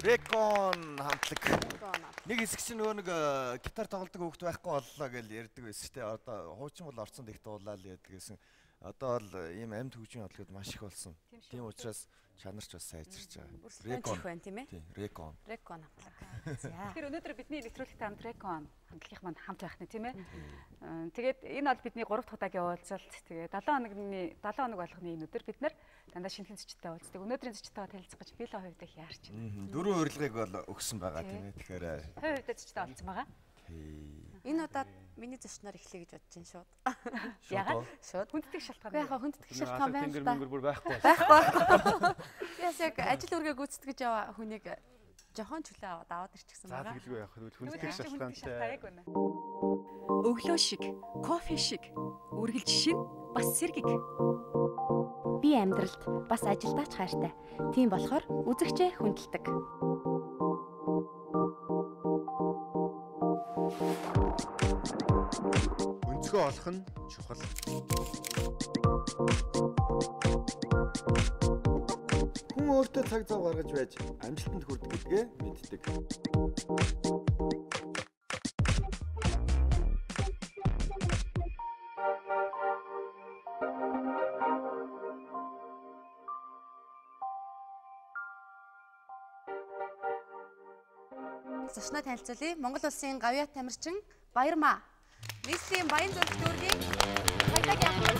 Рекон хамтлаг. Нэг хэсэг чинь нөгөө нэг гитар тоглодог хүүхд байхгүй боллоо гэж ярьдаг байсан шүү дээ. Одоо хуучин бол орцонд их дуулаад ярьдаг гэсэн. Одоо л ийм амьд хөгжмийн хөдөлгөөд маш их болсон. Тийм учраас чанарч бас сайжирч байгаа. Рекон байна тийм ээ? Тийм, Рекон. Рекон хамтлаг. За. Тэгэхээр өнөөдөр бидний нэвтрүүлэгт хамт Рекон хамтлагийн манд хамт байх нь тийм ээ. Тэгээд энэ бол бидний 3 дахь удаагийн уулзалт. Тэгээд 7 хоног болгоны энэ өдөр бид нар дандаа шинэхэн зочдтой уулздаг. Өнөөдрийн зочдтойгоо танилцах гэж би л хувьд их яарч байна. 4 урилгыг бол өгсөн байгаа тийм ээ. Тэгэхээр хувьд зочдтой олцсон байгаа. Энэ удаад миний зочноор эхлэе гэж бодож байна шууд. Яагаад? Шууд. Хүнддэг шалтгаан. Яагаад хүнддэг шалтгаан байна л да. Бүр байхгүй. Яс яг ажил үргээ гүйцэтгэж яваа хүнийг жохон чөлөө аваад ирчихсэн байгаа. За тэгэлгүй яах вэ? Хүнддэг шалтгаантай. Өглөө шиг, кофе шиг, үргэлж шин бас сэргэг. Би амьдралд бас ажилдаач хайртай. Тийм болохоор үзэгчээ хүндэлдэг. Өнцгөө олох нь чухал. хүн өөртөө цаг зав гаргаж байж амжилтанд хүрдэг гэдгээ мэддэг. Зочноо танилцуулъя. Монгол улсын гавьяа тамирчин Баярмаа. Нийслэлийн Баян зөвлөлт дүүргийн баялаг явах.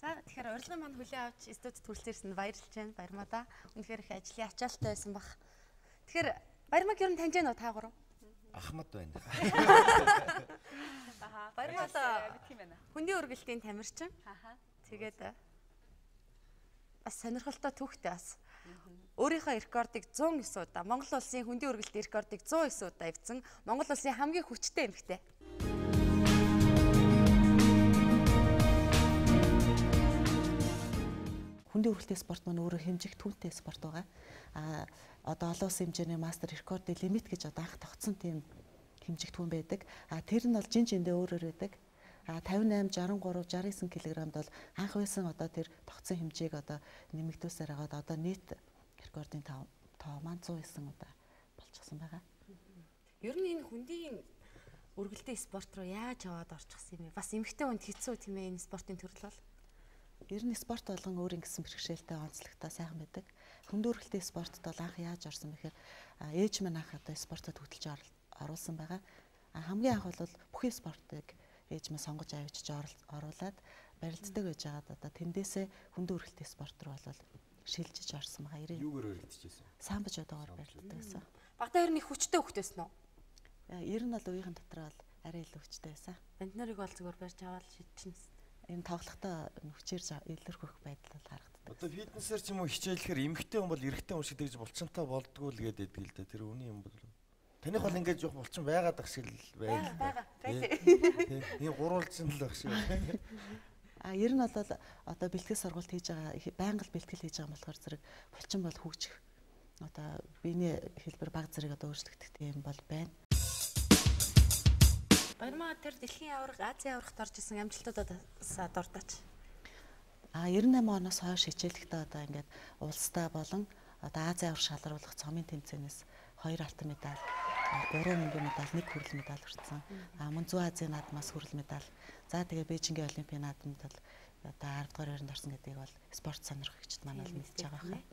За тэгэхээр урилгын маань хүлээн авч студид хүрэлцээрсэнд баярлж байна. Баярмаа да. Үнэхээр их ажлын ачаалттай байсан баг. Тэгэхээр Баярмааг юу таних нь та гурав? Ахмад байна. Баярмаа тийм байна. Хүндийн үргэлтийн тамирчин. Тэгээд бас сонирхолтой түүхтэй бас. Өөрийнхөө рекордыг 109 удаа, Монгол улсын хүндийн үргэлтийн рекордыг 109 удаа эвдсэн Монгол улсын хамгийн хүчтэй эмэгтэй. Хүндийн үргэлтийн спорт маань өөрөө хэмжих түүнтэй спорт байгаа. Одоо олон улсын хэмжээний мастер рекорд лимит гэж одоо анх тогтсон тийм хэмжих түүн байдаг. Тэр нь бол жин жиндээ өөрөөр байдаг. 58, 63, 69 кг-д бол анх байсан одоо тэр тогтсон хэмжээг одоо нэмэгдүүлсээр байгаа. Одоо нийт рекордын тоо маань 109 удаа болчихсон байгаа. Ер нь энэ хүндийн үргэлтийн спорт руу яаж яваад орчихсон юм бэ? Бас эмэгтэй хүнд хэцүү тийм ээ энэ спортын төрөл бол. Ер нь спорт болгон өөрийн гэсэн бэрхшээлтэй онцлогтой сайхан байдаг. Хүндийн үргэлтийн спортод бол анх яаж орсон бэхээр ээж маань анх одоо спортод хөтлөж оруулсан байгаа. Хамгийн анх бол бүхий спортыг ээж маань сонгож авчиж оруулаад барилддаг байж байгаад одоо тэндээсээ хүндийн үргэлтийн спорт руу бол шилжиж орсон байгаа. Юугаар барилдчихсэн? Самбаж одоогоор барилддаг гэсэн. Багтаа ер нь их хүчтэй хөхтэйсэн үү? Ер нь бол үеийн дотор бол арай илүү хүчтэй байсан. Энд нарыг бол зүгээр барьж аваад шидчихсэн. Энэ тоглохдоо хүчээр илэрхөх байдал бол харагддаг. Одоо фитнесээр ч юм уу хичээлэхээр эмэгтэй хүн бол эрэгтэй хүн шиг тэгж булчинтай болдгоо л гэдэг л да. Тэр үний юм бол. Таних бол ингэж явах булчин байгаад ах шиг л байна. Бага. Тийм гурвалжин л ах шиг. Ер нь бол одоо бэлтгэл сургалт хийж байгаа, байнга бэлтгэл хийж байгаа болохоор зэрэг булчин бол хөгжих. Одоо биений хэлбэр баг зэрэг одоо өөрчлөгдөх тийм бол байна. Баярмаа тэр дэлхийн аварга, Азийн аваргад орж исэн амжилтуудаас дуртаач. 98 оноос хойш хичээлэхдээ одоо ингээд улстай болон одоо Азийн аварга шалгаруулах цомын тэмцээнээс 2 алтан медаль, 3 мөнгөн медаль, 1 хүрэл медаль хүртсэн. Мөн Зүүн Азийн наадмаас хүрэл медаль. За тэгээ Бээжингийн олимпийн наадамд бол одоо 10 дугаар байранд орсон гэдгийг бол спорт сонирхогчд манай л мэдчихэж байгаа хэрэг.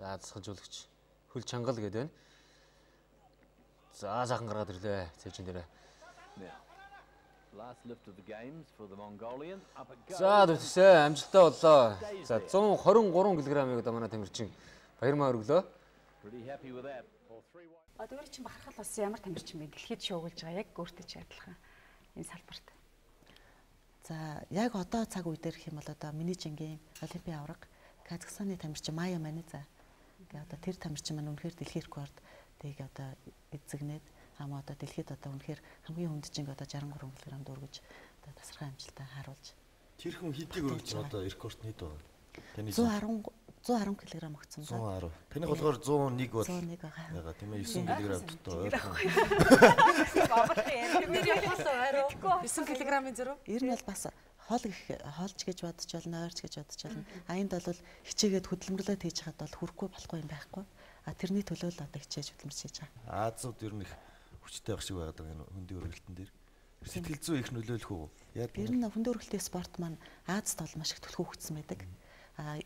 За засгалжуулагч хөл чангал гэдэг байна. За сайхан гаргаад ирлээ. Цээжин дээрээ. За төсөө амжилттай боллоо. За 123 кг-ыг одоо манай тамирчин Баярмаа өргөлөө. Одоо чинь бахархал бас ямар тамирчин бэ? Дэлхийд шуугуулж байгаа яг өөртөө ч адилхан энэ салбарт. За яг одоо цаг үе дээр гэх юм бол одоо миний жингийн олимпийн аварга Казахстаны тамирчин Майя Маниза. Ингээ одоо тэр тамирчин маань үнэхээр дэлхийн рекорд тийг одоо эзэгнээд хамаа одоо дэлхийд одоо үнэхээр хамгийн хүнд жинг одоо 63 кг дөргөж одоо тасархай амжилтаа харуулж. Тэр хүн хэдийг өргөж одоо рекорд нийт байна. 110 кг өгсөн байна. 110. Таны болохоор 101 бол 101 байгаа. яга тийм ээ 9 кг дотоо ойлгох. Амархан 9 кг-ийн зөрүү. Ер нь бол бас хоолж гэж бодож болно, ойрч гэж бодож болно. Энд бол хичээгээд хөдөлмөрлөд хийж хаад бол хүрэхгүй болохгүй юм байхгүй. Тэрний төлөө л одоо хичээж хөдөлмөрч хийж байгаа. Азууд ер нь их хүчтэй байх шиг байгаад байгаа энэ хөндийн өргөлтөн дээр. Сэтгэл зүй их нөлөөлөх үү? Ер нь хөндийн өргөлтийн спорт маань Азад бол маш их түлхүү хөгжсөн байдаг.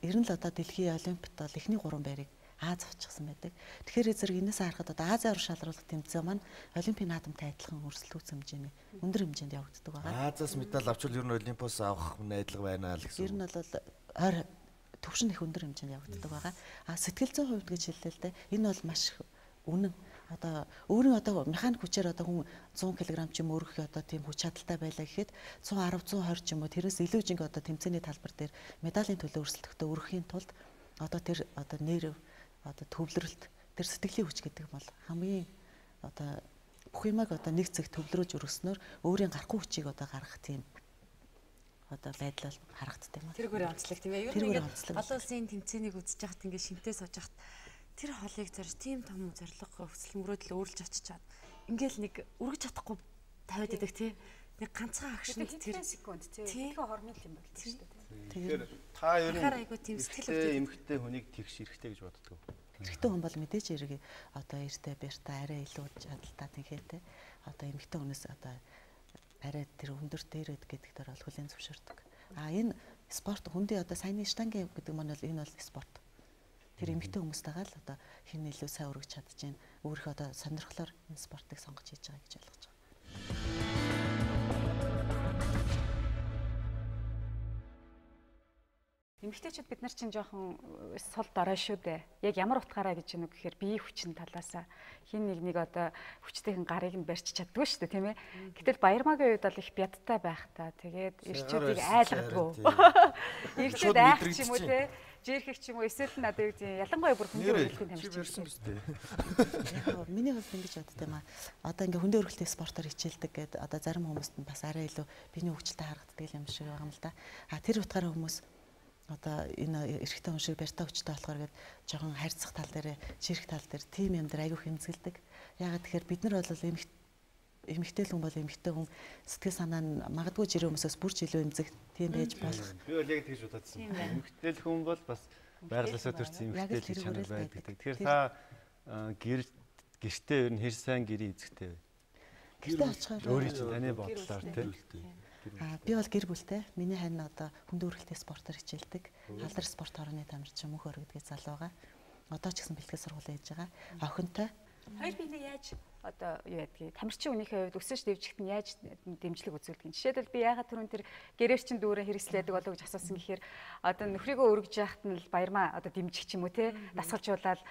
Ер нь л одоо дэлхийн олимпиад бол эхний 3 байрыг Аз авчихсан байдаг. Тэгэхээр зэрэг энэс харахад одоо Азийн аврал шалралт тэмцээн маань олимпийн наадамтай адилхан өрсөлдөөс хэмжээний өндөр хэмжээнд явагддаг байгаа. Азаас медаль авчвал ер нь олимпиос авах найдлага байна л гэсэн. Ер нь бол ойр төвшин их өндөр хэмжээнд явагддаг байгаа. Сэтгэл зүйн хувьд гэж хэллээ л дээ. Энэ бол маш үнэн. Одоо өөрийн одоо механик хүчээр одоо хүн 100 кг ч юм өргөх одоо тийм хүч чадалтай байлаа гэхэд 110 120 ч юм уу тэрээс илүү жинг одоо тэмцээний талбар дээр медалийн төлөө өрсөлдөхтэй өргөхийн тулд одоо тэр одоо нерв одоо төвлөрөлт тэр сэтгэлийн хүч гэдэг бол хамгийн одоо бүх юмаг одоо нэг зэг төвлөрөөж өргөснөөр өөрийн гарахгүй хүчийг одоо гаргах тийм одоо байдал харагддаг юм. Тэргээр онцлог тийм ээ. Ер нь ингээд олон улсын тэмцээнийг үзэж яхад ингээд шимтээ сууж яхад тэр хоолыг зорж тийм том зориг өвсөл мөрөөдөл өөрлөж очичаад ингээл нэг өргөж чадахгүй тавиад идэг тий. Нэг ганцхан агшин тэр секунд тий. Тэгэхээр хормон юм байна шүү дээ. Тэгэхээр та ер нь айгу тийм сэтгэл эмхтэй хүнийг тэгш эрэхтэй гэж боддог. Эрэгтэй хүн бол мэдээж эрэг одоо эртээ бэртээ арай илүү чадaltaа тэнхээтэй одоо эмэгтэй хүнээс одоо арай тэр өндөр дээрэд гэдэг дээр бол хүлэн зөвшөөрдөг. Энэ спорт хүндээ одоо саяны штангийн гэдэг маань бол энэ бол спорт. Тэр эмэгтэй хүмүүстэйгээ л одоо хин илүү сайн өргөж чадчихээн. Өөрийнхөө одоо сонирхлоор энэ спортыг сонгож хийж байгаа гэж ойлгож байгаа. Эмэгтэйчүүд бид нар чинь жоохон сул дорой шүү дээ. Яг ямар утгаараа гэж юм гэхээр биеийн хүчин талаасаа хин нэг одоо хүчтэйхэн гарыг нь барьж чаддгүй шүү дээ, тийм ээ. Гэтэл Баярмаагийн үед бол их бядтай байх та. Тэгээд ирчүүдийг айлгадгүй. Ирчүүд айх ч юм уу те. Жирхэх ч юм уу эсвэл надад юу гэдэг ялангуяа бүр хөндөө өргөлтөнд тамирчин байсан биз дээ. Яг миний хувьд ингэж боддог юм аа. Одоо ингээ хөндөө өргөлтийн спортоор хичээлдэг гэдэг одоо зарим хүмүүст нь бас арай илүү биений хөгжилтэй харагддаг юм шиг байгаа юм л да. Тэр утгаараа хүмүүс одоо энэ эрэгтэй хүн шиг барьтаа хүчтэй болохоор гээд жоохон харьцах тал дээр, жирэх тал дээр тийм юм дээр аягүй хэмзгэлдэг. Ягаад тэгэхээр бид нар бол эмэгтэй хүн бол эмэгтэй хүн сэтгэл санаа нь магадгүй жирийн хүмүүсээс бүрч илүү эмзэг тийм байж болох. Би бол яг тэгж бодсон. Эмэгтэй хүн бол бас байгалаасаа төрсэн эмэгтэй л чанар байдаг. Тэгэхээр та гэртээ ер нь хэр сайн гэрийн эзэгтэй вэ? Гэртээ очихоор өөрийн чинь таны бодлоор тийм. Би бол гэр бүлтэй. Миний хань одоо хөндөө өргөлтийн спортоор хичээлдэг. Халдвар спорт хорооны тамирчин мөнх өргөдгөө залуу байгаа. Одоо ч гэсэн бэлтгэл сургууль хийж байгаа. Охинтой. Хоёр биенээ яаж одоо юу ядгийг тамирчин хүнийхээ хувьд өсөж дэвжихэд нь яаж дэмжлэг үзүүлдэг юм. Жишээлбэл би ягаад түрүүн тэр гэрээр чин дүүрээ хэрэгслэдэг болов гэж асуусан гэхээр одоо нөхрийгөө өргөж яхад нь л баярмаа одоо дэмжих ч юм уу те дасгалжуулаад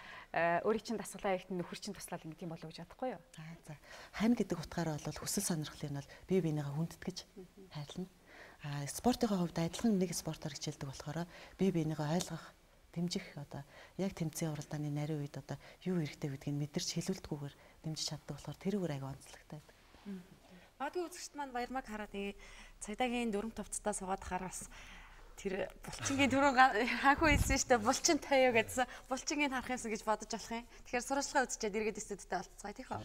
өөрийн чин дасгалаа ихт нөхөр чин туслаад ингэдэм болов гэж бодохгүй юу. За хань гэдэг утгаараа бол хүсэл сонирхлын бол бие биенийгээ хүндэтгэж хайрлана. Спортын хувьд адилхан нэг спортоор хичээлдэг болохоор бие биенийгээ ойлгох дэмжих одоо яг тэмцээн уралдааны нарийн үед одоо юу хэрэгтэй гэдгийг мэдэрч хэлүүлдэггүйгээр дэмжиж чаддаг болохоор тэр өөр аяга онцлогтой байдаг. Магадгүй үзэгчд маань Баярмааг хараад цагдаагийн дүрм товцтой суугаад хараа бас тэр булчингийн түрүүн хаанхуу хэлсэн шүү дээ булчин таяа гэдсэн булчингийг харах юмсан гэж бодож болох юм. Тэгэхээр сурвалжлага үзчихэд эргээд студидтэй болцгоё тийх үү?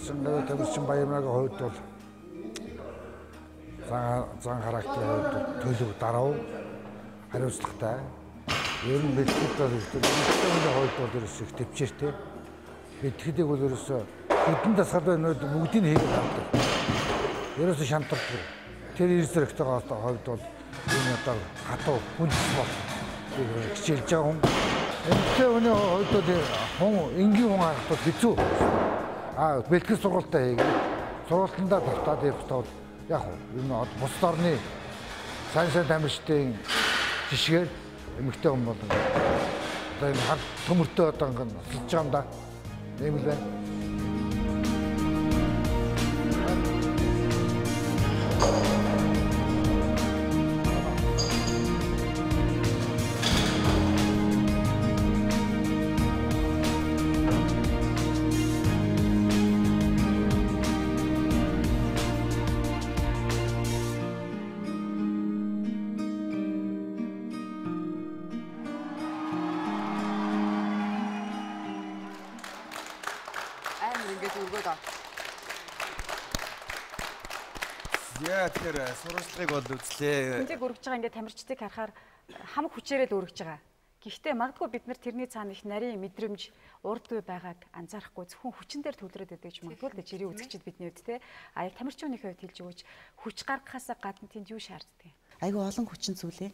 Улсын тамирчин Баярмаагийн хувьд бол зан характерын хувьд төлөв дарав хариуцлагатай. Ер нь бэлтгэл бол эмэгтэй хувьд бол ерөөсөө их төвчээртэй. Бэлтгэлийг бол ерөөсөө хэдэн дасгал байнууд бүгдийг хийгээд авдаг. Ерөөсөө шантардаг. Тэр эрсрэхтэйгээ хувьд бол энэ одоо хатуу хүнс бол хичээлж байгаа хүн. Эмэгтэй хүний хувьд бол хүн энгийн хүн харахад бол хэцүү. Бэлтгэл сургалтаа хийгээд сургалтандаа тавтаад явтал яг энэ бус орны сайн тамирчдын жишгээр эмэгтэй хүн бол одоо энэ хар төмөртэй одоо ингэ носолж байгаа юм да. Тийм л байна. Тэгэхээр сурвалжлагыг бол үзлээ. Хэмжээг өргөж байгаа ингээд тамирчдыг харахаар хамаг хүчээрээ л өргөж байгаа. Гэхдээ магадгүй бид нар тэрний цаана их нарийн мэдрэмж, урд үе байгааг анзаарахгүй зөвхөн хүчин дээр төвлөрөөд байдаг ч магадгүй л да жирийн үзэгчид бидний хувьд те. А яг тамирчны хувьд хэлж өгөөч хүч гаргахаасаа гадна тэнд юу шаарддаг юм? Айгүй олон хүчин зүйлээ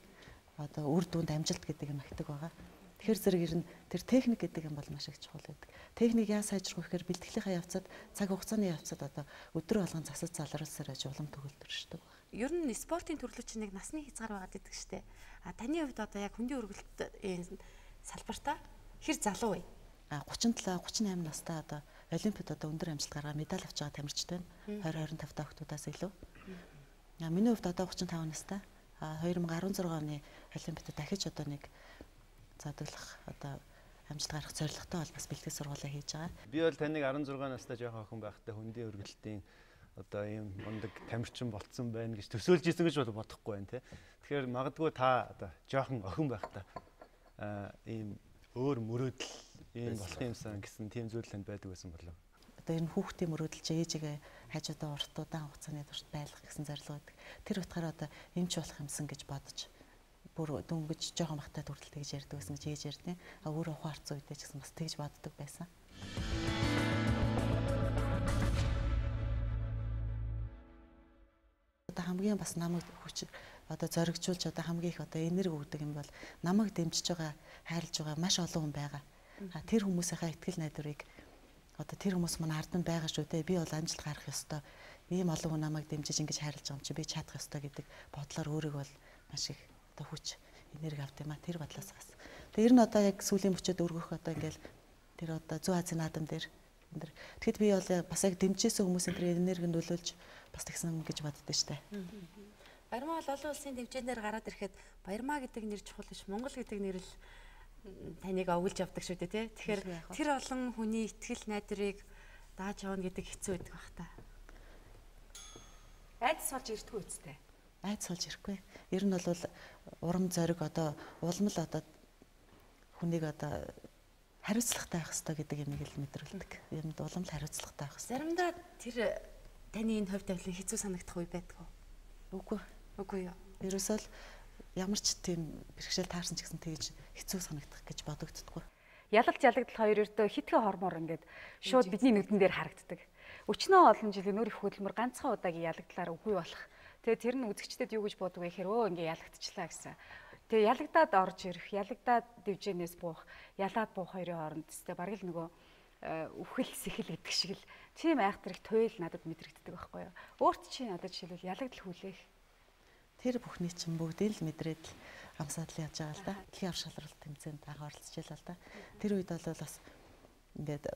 одоо үр дүнд амжилт гэдэг юм агтдаг байгаа. Тэгэхээр зэрэг ер нь тэр техник гэдэг юм бол маш их чухал байдаг. Техник яа сайжрах вэ гэхээр бэлтгэлийнхаа явцад цаг хугацааны явцад одоо өдөр болгон засаж залруулсаар аж улам төгөлдөршдөг байна. Ер нь спортын төрлөч чинь нэг насны хязгаар байгаад идэг штэ. А таны хувьд одоо яг хөндийн өргөлт салбартаа хэр залуу вэ? 37 38 настай одоо олимпиад одоо өндөр амжилт гаргаад медаль авч байгаа тамирчид байна. 20 25 та хүүхдүүдээс илүү. Миний хувьд одоо 35 настай. 2016 оны олимпиадад дахиж одоо нэг задглах одоо амжилт гаргах зорилготой бол бас бэлтгэл сургуулаа хийж байгаа. Би бол таныг 16 настай жоохон охин байхдаа хөндийн өргөлтийн одоо ийм мундаг тамирчин болцсон байна гэж төсөөлж исэн гэж бол бодохгүй байна те. Тэгэхээр магадгүй та одоо жоохон охин байхдаа ийм өөр мөрөөдөл ийм болох юмсан гэсэн тийм зүйл танд байдаг байсан болов. Одоо энэ хүүхдийн мөрөөдөл чи ээжигээ хажуудаа урт удаан хугацааны турш байлгах гэсэн зорилго байдаг. Тэр утгаараа одоо эмч болох юмсан гэж бодож бүр дөнгөж жоохон бахтай төрөлтэй гэж ярьдаг байсан гэж ээж ярьдیں۔ Өөрөө ухаарцсан үедээ ч гэсэн бас тэгж боддог байсан. Одоо хамгийн бас намайг хүч одоо зоригжуулж одоо хамгийн их одоо энерги өгдөг юм бол намайг дэмжиж байгаа, хайрлаж байгаа маш олон хүн байгаа. Тэр хүмүүсийнхээ ихтгэл найдварыг одоо тэр хүмүүс маань ардан байгаа шүү дээ. Би бол амжилт гарах ёстой. Ийм олон хүн намайг дэмжиж ингэж хайрлаж байгаа юм чи би чадах ёстой гэдэг бодлоор өөрийг бол маш их хүч энерги авт юм а тэр бодлоос бас. Тэр нь одоо яг сүүлийн мөчөд өргөх одоо ингээл тэр одоо зүүн Азийн наадам дээр энэ. Тэгэхэд би бол бас яг дэмжижсэн хүмүүсийн тэр энерги нөлөөлж бас тэгсэн гэж боддөө штэ. Баярмаа бол олон улсын тэмцээнээр гараад ирэхэд Баярмаа гэдэг нэр чухал биш, Монгол гэдэг нэр л таныг овгилж авдаг шүү дээ тий. Тэгэхээр тэр олон хүний ихтгэл найдварыг дааж явна гэдэг хэцүү байдаг бах та. Айдас болж ирдэггүй үстэй. Айдас болж ирэхгүй. Ер нь бол урам зориг одоо улмал одоо хүнийг одоо хариуцлагатай байх хэрэгтэй гэдэг юмыг л мэдрүүлдэг. Ер нь уламл хариуцлагатай байх хэрэгтэй. Заримдаа тэр таны энэ хувь тавилан хэцүү санагдах үе байдаг уу? Үгүй юу. Ерөөсөө л ямар ч тийм бэрхшээл таарсан ч гэсэн тэгж хэцүү санагдах гэж бодогддоггүй. Ялалт ялагдал хоёр өртөө хитгэн хормоор ингээд шууд бидний нүдэн дээр харагддаг. Өчнөө олон жилийн нөр их хөдөлмөр ганцхан удаагийн ялагдлаар үгүй болох. Тэгээ тэр нь үзэгчдэд юу гэж боддог вэ гэхээр ингээ ялагдчихлаа гэсэн. Тэгээ ялагдаад орж ирэх, ялагдаад дивжэнээс буух, ялаад буух хоёрын хооронд тест бараг л нөгөө үхэл сэхэл гэдэг шиг л тийм айхтар их туйл надад мэдрэгддэг байхгүй юу. Өөрт чинь надад жишээлбэл ялагдал хүлээх. Тэр бүхний чинь бүгдийг л мэдрээд амсаадлаа яаж байгаа л да. Дэлхийн авшалралт тэмцээнд оролцож байлаа л да. Тэр үед бол бас ингээд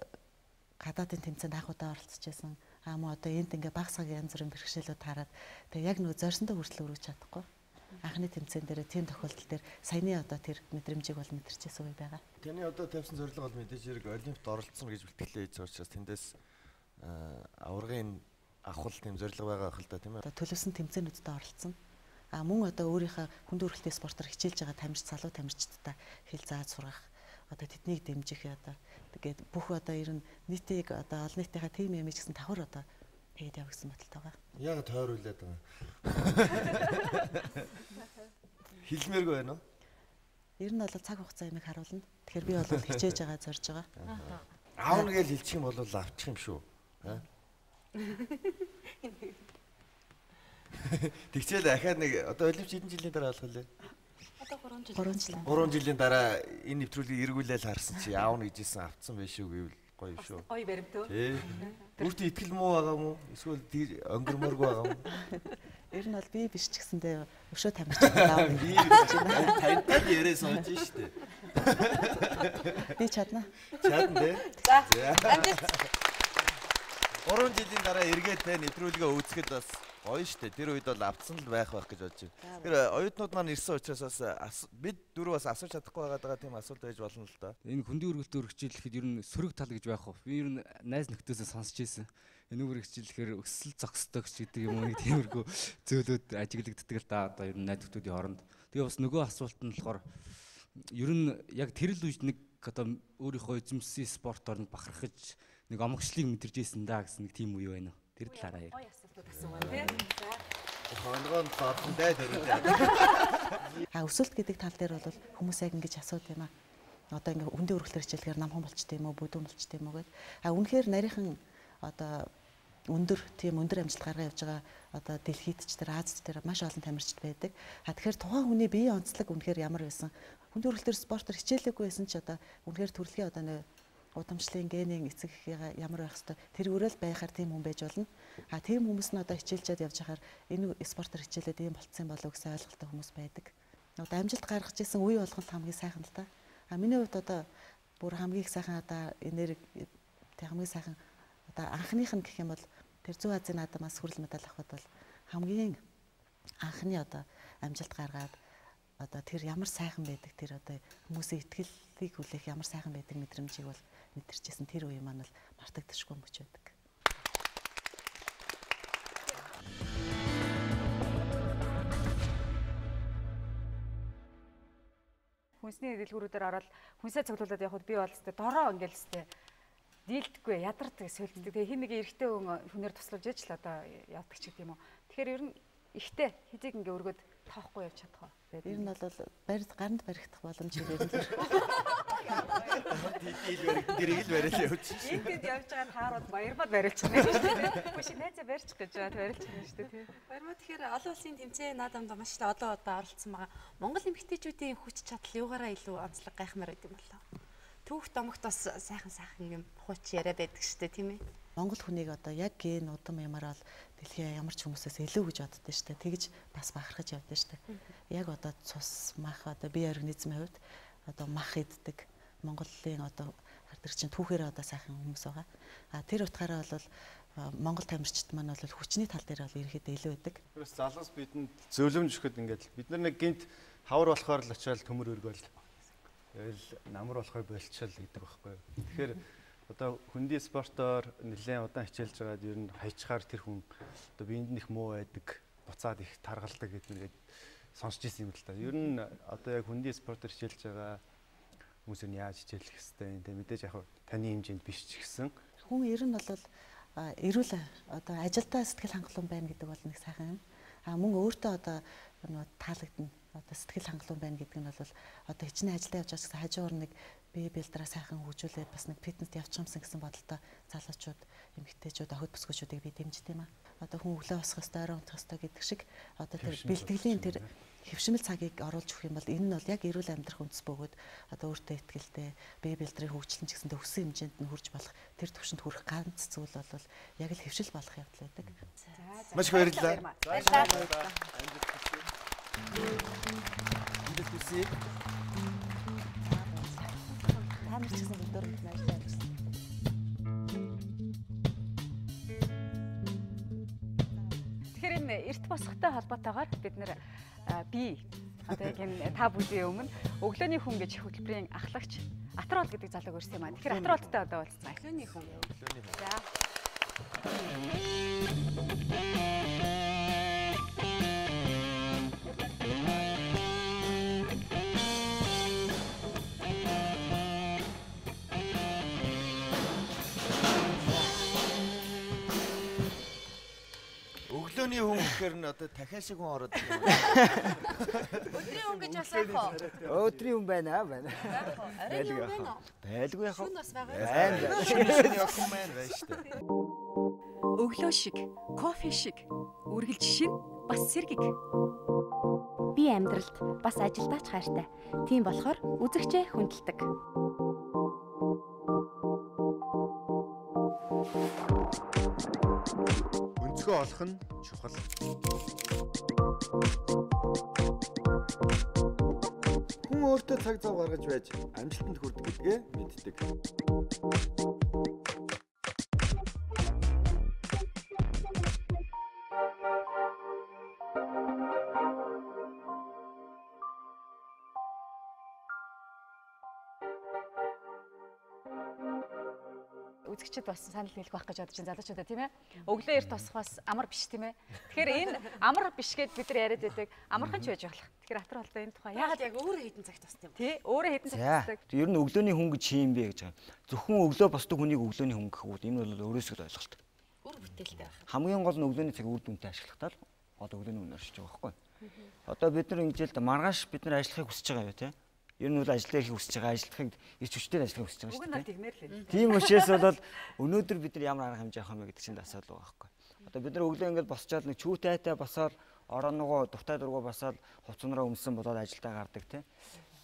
гадаадын тэмцээнд анх удаа оролцож байсан. Мөн одоо энд ингээ баг цагийн янз бүрийн бэрхшээлүүд хараад тэгээ яг нөгөө зорьсондоо хүртэл өргөж чадахгүй. Анхны тэмцээн дээр тийм тохиолдол дээр саяны одоо тэр мэдрэмжийг бол мэдэрчээсэн үе байгаа. Таны одоо тавьсан зорилго бол мэдээж хэрэг олимпиад оролцсон гэж бэлтгэлээ хийж байгаа учраас тэндээс аваргын авах тийм зорилго байгаа хэл та тийм ээ. Одоо төлөвсөн тэмцээнүүдэд оролцсон. Мөн одоо өөрийнхөө хүнд өрхөлтийн спортоор хичээлж байгаа тамирч залуу тамирчдтай хэл зааж сургах. Одоо тэднийг дэмжих одоо тэгээд бүх одоо ер нь нийтийг одоо олон нийтийнхээ тим юм гэсэн давхар одоо тэгээд яв гэсэн бодолтой байгаа. Яг тойруулаад байгаа. Хэлмээргүй байна уу? Ер нь бол цаг хугацаа юмыг харуулна. Тэгэхээр би бол хичээж байгаа зорж байгаа. Аавна гэж хэлчих юм бол авчих юм шүү. Тэгчээл дахиад нэг одоо Оливч хэдэн жилийн дараа болох вэ? Одоо 3 жил. 3 жилийн дараа энэ нэвтрүүлгийг эргүүлээл харсан чи аавна гэжсэн автсан байх шүү гэвэл гоё шүү. Гоё баримт үү? Өөртөө итгэл муу байгаа мó? Эсвэл өнгөрмөргүй байгаа мó? Ер нь бол би биш ч гэсэндээ өшөө тамирч байгаа. Би тань яриа сонсож штэ. Би чадна. Чадна тий. За. Амжилт. 3 жилийн дараа эргээд байна нэвтрүүлгээ үзэхэд бас гоё штэ. Тэр үед бол автсан л байх гэж бодож байна. Тэр оюутнууд маань ирсэн учраас бас бид дөрөв бас асууж чадахгүй байгаа тийм асуулт байж болно л да. Энэ хүндийн өргөлтөөр хичээлэхэд ер нь сөрөг тал гэж байх уу? Би ер нь найз нөхдөсөө сонсч ийсэн. Энэ үгээр хичээлэхээр өсөл зогсдог гэдэг юм уу нэг тиймэрхүү зөөлөд ажиглагддаг л да. Одоо ер нь найз нөхдүүдийн хооронд. Тэгээ бас нөгөө асуулт нь болохоор ер нь яг тэр л үед нэг одоо өөрийнхөө эзэмсэн спорт орнд бахархаж нэг омгшлыг мэдэрч ийсэн да гэсэн нэг тийм үе байна уу? Тэр талаараа яа. Гоё асуултууд асуугаа тий. Хонгоон цаатандаа дөрөвдөө. Өсөлт гэдэг тал дээр бол хүмүүс яг ингэж асууд юм аа. Одоо ингээ хүндийн өргөлтөөр хичээлэхээр намхан болчтой юм уу, бүдүүн болчтой юм уу гэд. Үнэхээр нарийнхан одоо өндөр амжилт гаргаа явж байгаа одоо дэлхийд ч тэр Азид тэр маш олон тамирчид байдаг. Тэгэхээр тухайн хүний биеийн онцлог үнэхээр ямар байсан? Хүндийн өргөлтөөр спортоор хичээлээгүй байсан ч одоо үнэхээр төрөлхийн одоо нэг удамшлын генийн эцэг ямар байх хэвээр тэр өрөөл байхаар тийм хүн байж болно. Тийм хүмүүс нь одоо хичээлжээд явж байхаар энэ спортоор хичээлээд ийм болцсон болов гэсэн ойлголттой хүмүүс байдаг. Одоо амжилт гаргаж исэн үе болгон хамгийн сайхан л та. Миний хувьд одоо бүр хамгийн их сайхан одоо энерги хамгийн сайхан одоо анхных нь гэх юм бол тэр Зүүн Азийн наадамаас хүрэл медаль авахд бол хамгийн анхны одоо амжилт гаргаад одоо тэр ямар сайхан байдаг тэр одоо хүмүүсийн итгэлийг хүлээх ямар сайхан байдаг мэдрэмжийг бол мэдэрчээсэн тэр үе маань бол мартагдчихгүй мөч байдаг. Хүнсний дэлгүүрүүдээр ороод хүнсээ цуглуулад явхад би бол өстэй дороо ингээл өстэй дийлдэхгүй ядардаг сөлддөг. Тэгээ хин нэг эрэгтэй хүнээр туслуулж яж л одоо явдаг ч гэдэм үү. Тэгэхээр ер нь ихтэй хизэг ингээ өргөд тоохгүй явж чадах уу? Ер нь бол гаранд баригдах боломж юу вэ? Дэрийг л бариад явчих. Ингээд явж байгаа таарууд баярмад барилчихна шүү дээ. Хүшиг найзаа барьчих гэж байгаа барилчихна шүү дээ. Баярмаа тэгэхээр олон улсын тэмцээн наадамд маш их одоо оролцсон байгаа. Монгол эмэгтэйчүүдийн хүч чадал юугаараа илүү онцлог гайхмаар байд юм болоо. Түүх домогт бас сайхан юм хууч яриа байдаг шүү дээ тийм ээ. Монгол хүнийг одоо яг ген удам ямар бол дэлхийн ямар ч хүмүүсээс илүү гэж боддоо шүү дээ. Тэгж бас бахархаж явдаа шүү дээ. Яг одоо цус мах одоо бие организмын хувьд одоо мах иддэг Монголын одоо хардаг чинь түүхээр одоо сайхан хүмүүс байгаа. Тэр утгаараа бол Монгол тамирчид маань бол хүчний тал дээр бол ерөөхдөө илүү байдаг. Тэрс залуус бидэнд зөөлөмж өгөхөд ингээд бид нар нэг гинт хавар болохоор л очиад төмөр өргөөл. Тэгэл намар болохыг болчихвол гэдэг байхгүй. Тэгэхээр одоо хүндийн спортоор нэлээд удаан хичээлж байгаад ер нь хайчхаар тэр хүн одоо биед нэх муу байдаг, буцаад их таргалдаг гэдэг сонсч ирсэн юм л та. Ер нь одоо яг хүндийн спортоор хичээлж байгаа хүмүүс нь яаж хичээлэх хэвтэй юм те мэдээж яг таны хэмжээнд биш ч гэсэн хүн ер нь бол эрүүл одоо ажилдаа сэтгэл хангалуун байна гэдэг бол нэг сайхан юм. Мөн өөртөө одоо таалагдана. Одоо сэтгэл хангалуун байна гэдэг нь бол одоо хичнээн ажилдаа явж байгаа хажуугаар нэг бие бэлдраа сайхан хөгжүүлээд бас нэг фитнес явчихсан гэсэн бодолтой залуучууд, эмэгтэйчүүд, охид бүсгүйчүүдийг би дэмждэг юм аа. Одоо хүн өглөө босох ёстой, орой унтах ёстой гэдэг шиг одоо тэр бэлтгэлийн тэр хэвшмэл цагийг оруулж өгөх юм бол энэ нь бол яг эрүүл амьдрах үндэс бөгөөд одоо өөртөө ихтэй бие бэлдрийн хөгжлөн ч гэсэндээ өссөн хэмжээнд нь хүрч болох тэр төвшөнд хүрэх ганц зүйл бол яг л хэвшил болох явдал байдаг. Маш их баярлалаа. Баярлалаа. Тамирч гэсэн өдөр баярлалаа гэсэн. Тэгэхээр энэ эрт босготой холбоотойгоор бид нэр би одоо яг энэ та бүлийн өмнө өглөөний хүн гэж хөтөлбөрийн ахлагч Атрол гэдэг залууг өрсөн юм аа. Тэгэхээр Атролтой одоо уулзцгаая. Өглөөний хүн. За. Өглөөний хүн гэхээр нь одоо дахиад шиг хүн ороод байна. Өдрийн хүн гэж бас яах вэ? Өдрийн хүн байна. Арайны хүн байна уу? Байлгүй яах вэ? Шүн бас байгаа. Шүн явах юм байна шүү дээ. Өглөө шиг, кофе шиг, үргэлж шин бас сэргэг. Би амьдралд бас ажилдаа ч хайртай. Тийм болохоор үзэгчээ хүндэлдэг. Өнцгөө олох нь чухал. Хүн өөртөө цаг зав гаргаж байж амжилтанд хүрдэг гэдгээ мэддэг. Үзэгчд бас санал нийлэх байх гэж бодож байна залуучуудаа тийм ээ. Өглөө эрт тосох бас амар биш тийм ээ. Тэгэхээр энэ амар биш гэд бид нар яриад байдаг. Амархан ч байж болох. Тэгэхээр атар холдоо энэ тухай яагаад яг өөрөө хэдэн цагт тосд юм бэ? Тий, өөрөө хэдэн цагт тосдаг. Ер нь өглөөний хүн гэж юм бэ гэж байгаа. Зөвхөн өглөө босдог хүнийг өглөөний хүн гэх үг. Энэ бол өөрөөсөө л ойлголт. Үр бүтээлтэй байх. Хамгийн гол нь өглөөний цаг үр дүнтэй ашиглахтаа л одоо өглөөний хүн оршиж байгаа байхгүй. Одоо бид нар ингэж л маргааш бид нар ажиллахыг хүсэж байгаа юу те. Ер нь бол ажилдаа их хүсэж байгаа, ажиллахыг ирч хүчтэй ажиллахыг хүсэж байгаа шүү дээ. Тэгмээр л байна. Тийм учраас бол өнөөдөр бид нар ямар арга хэмжээ авах юм бэ гэдэг чинь асуудал байгаа байхгүй. Одоо бид нар өглөө ингээд босчоод нэг чүүтайтай босоод ороонгоо дуртай дургуу басаад хувцснараа өмсөн болоод ажилдаа гардаг те.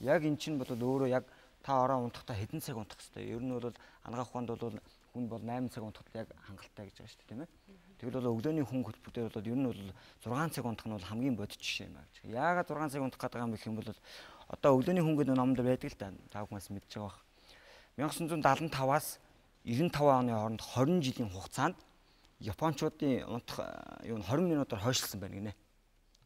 Яг эн чинь бол өөрөө яг та ороо унтахдаа хэдэн цаг унтах хэрэгтэй. Ер нь бол анагаах ухаанд бол хүн бол 8 цаг унтахад яг хангалттай гэж байгаа шүү дээ тийм ээ. Тэгвэл бол өглөөний хүн хөтөлбөртөө бол ер нь бол 6 цаг унтах нь бол хамгийн бодит жишээ юм аа гэж. Яагаад 6 цаг унтах гэдэг юм бэ гэх юм бол одоо өглөөний хүн гэдэг номонд байдаг л да. Та бүхнээс мэдж байгаа бах. 1975-аас 95 оны хооронд 20 жилийн хугацаанд Япончуудын унтах юу 20 минутаар хойшлсон байна гинэ.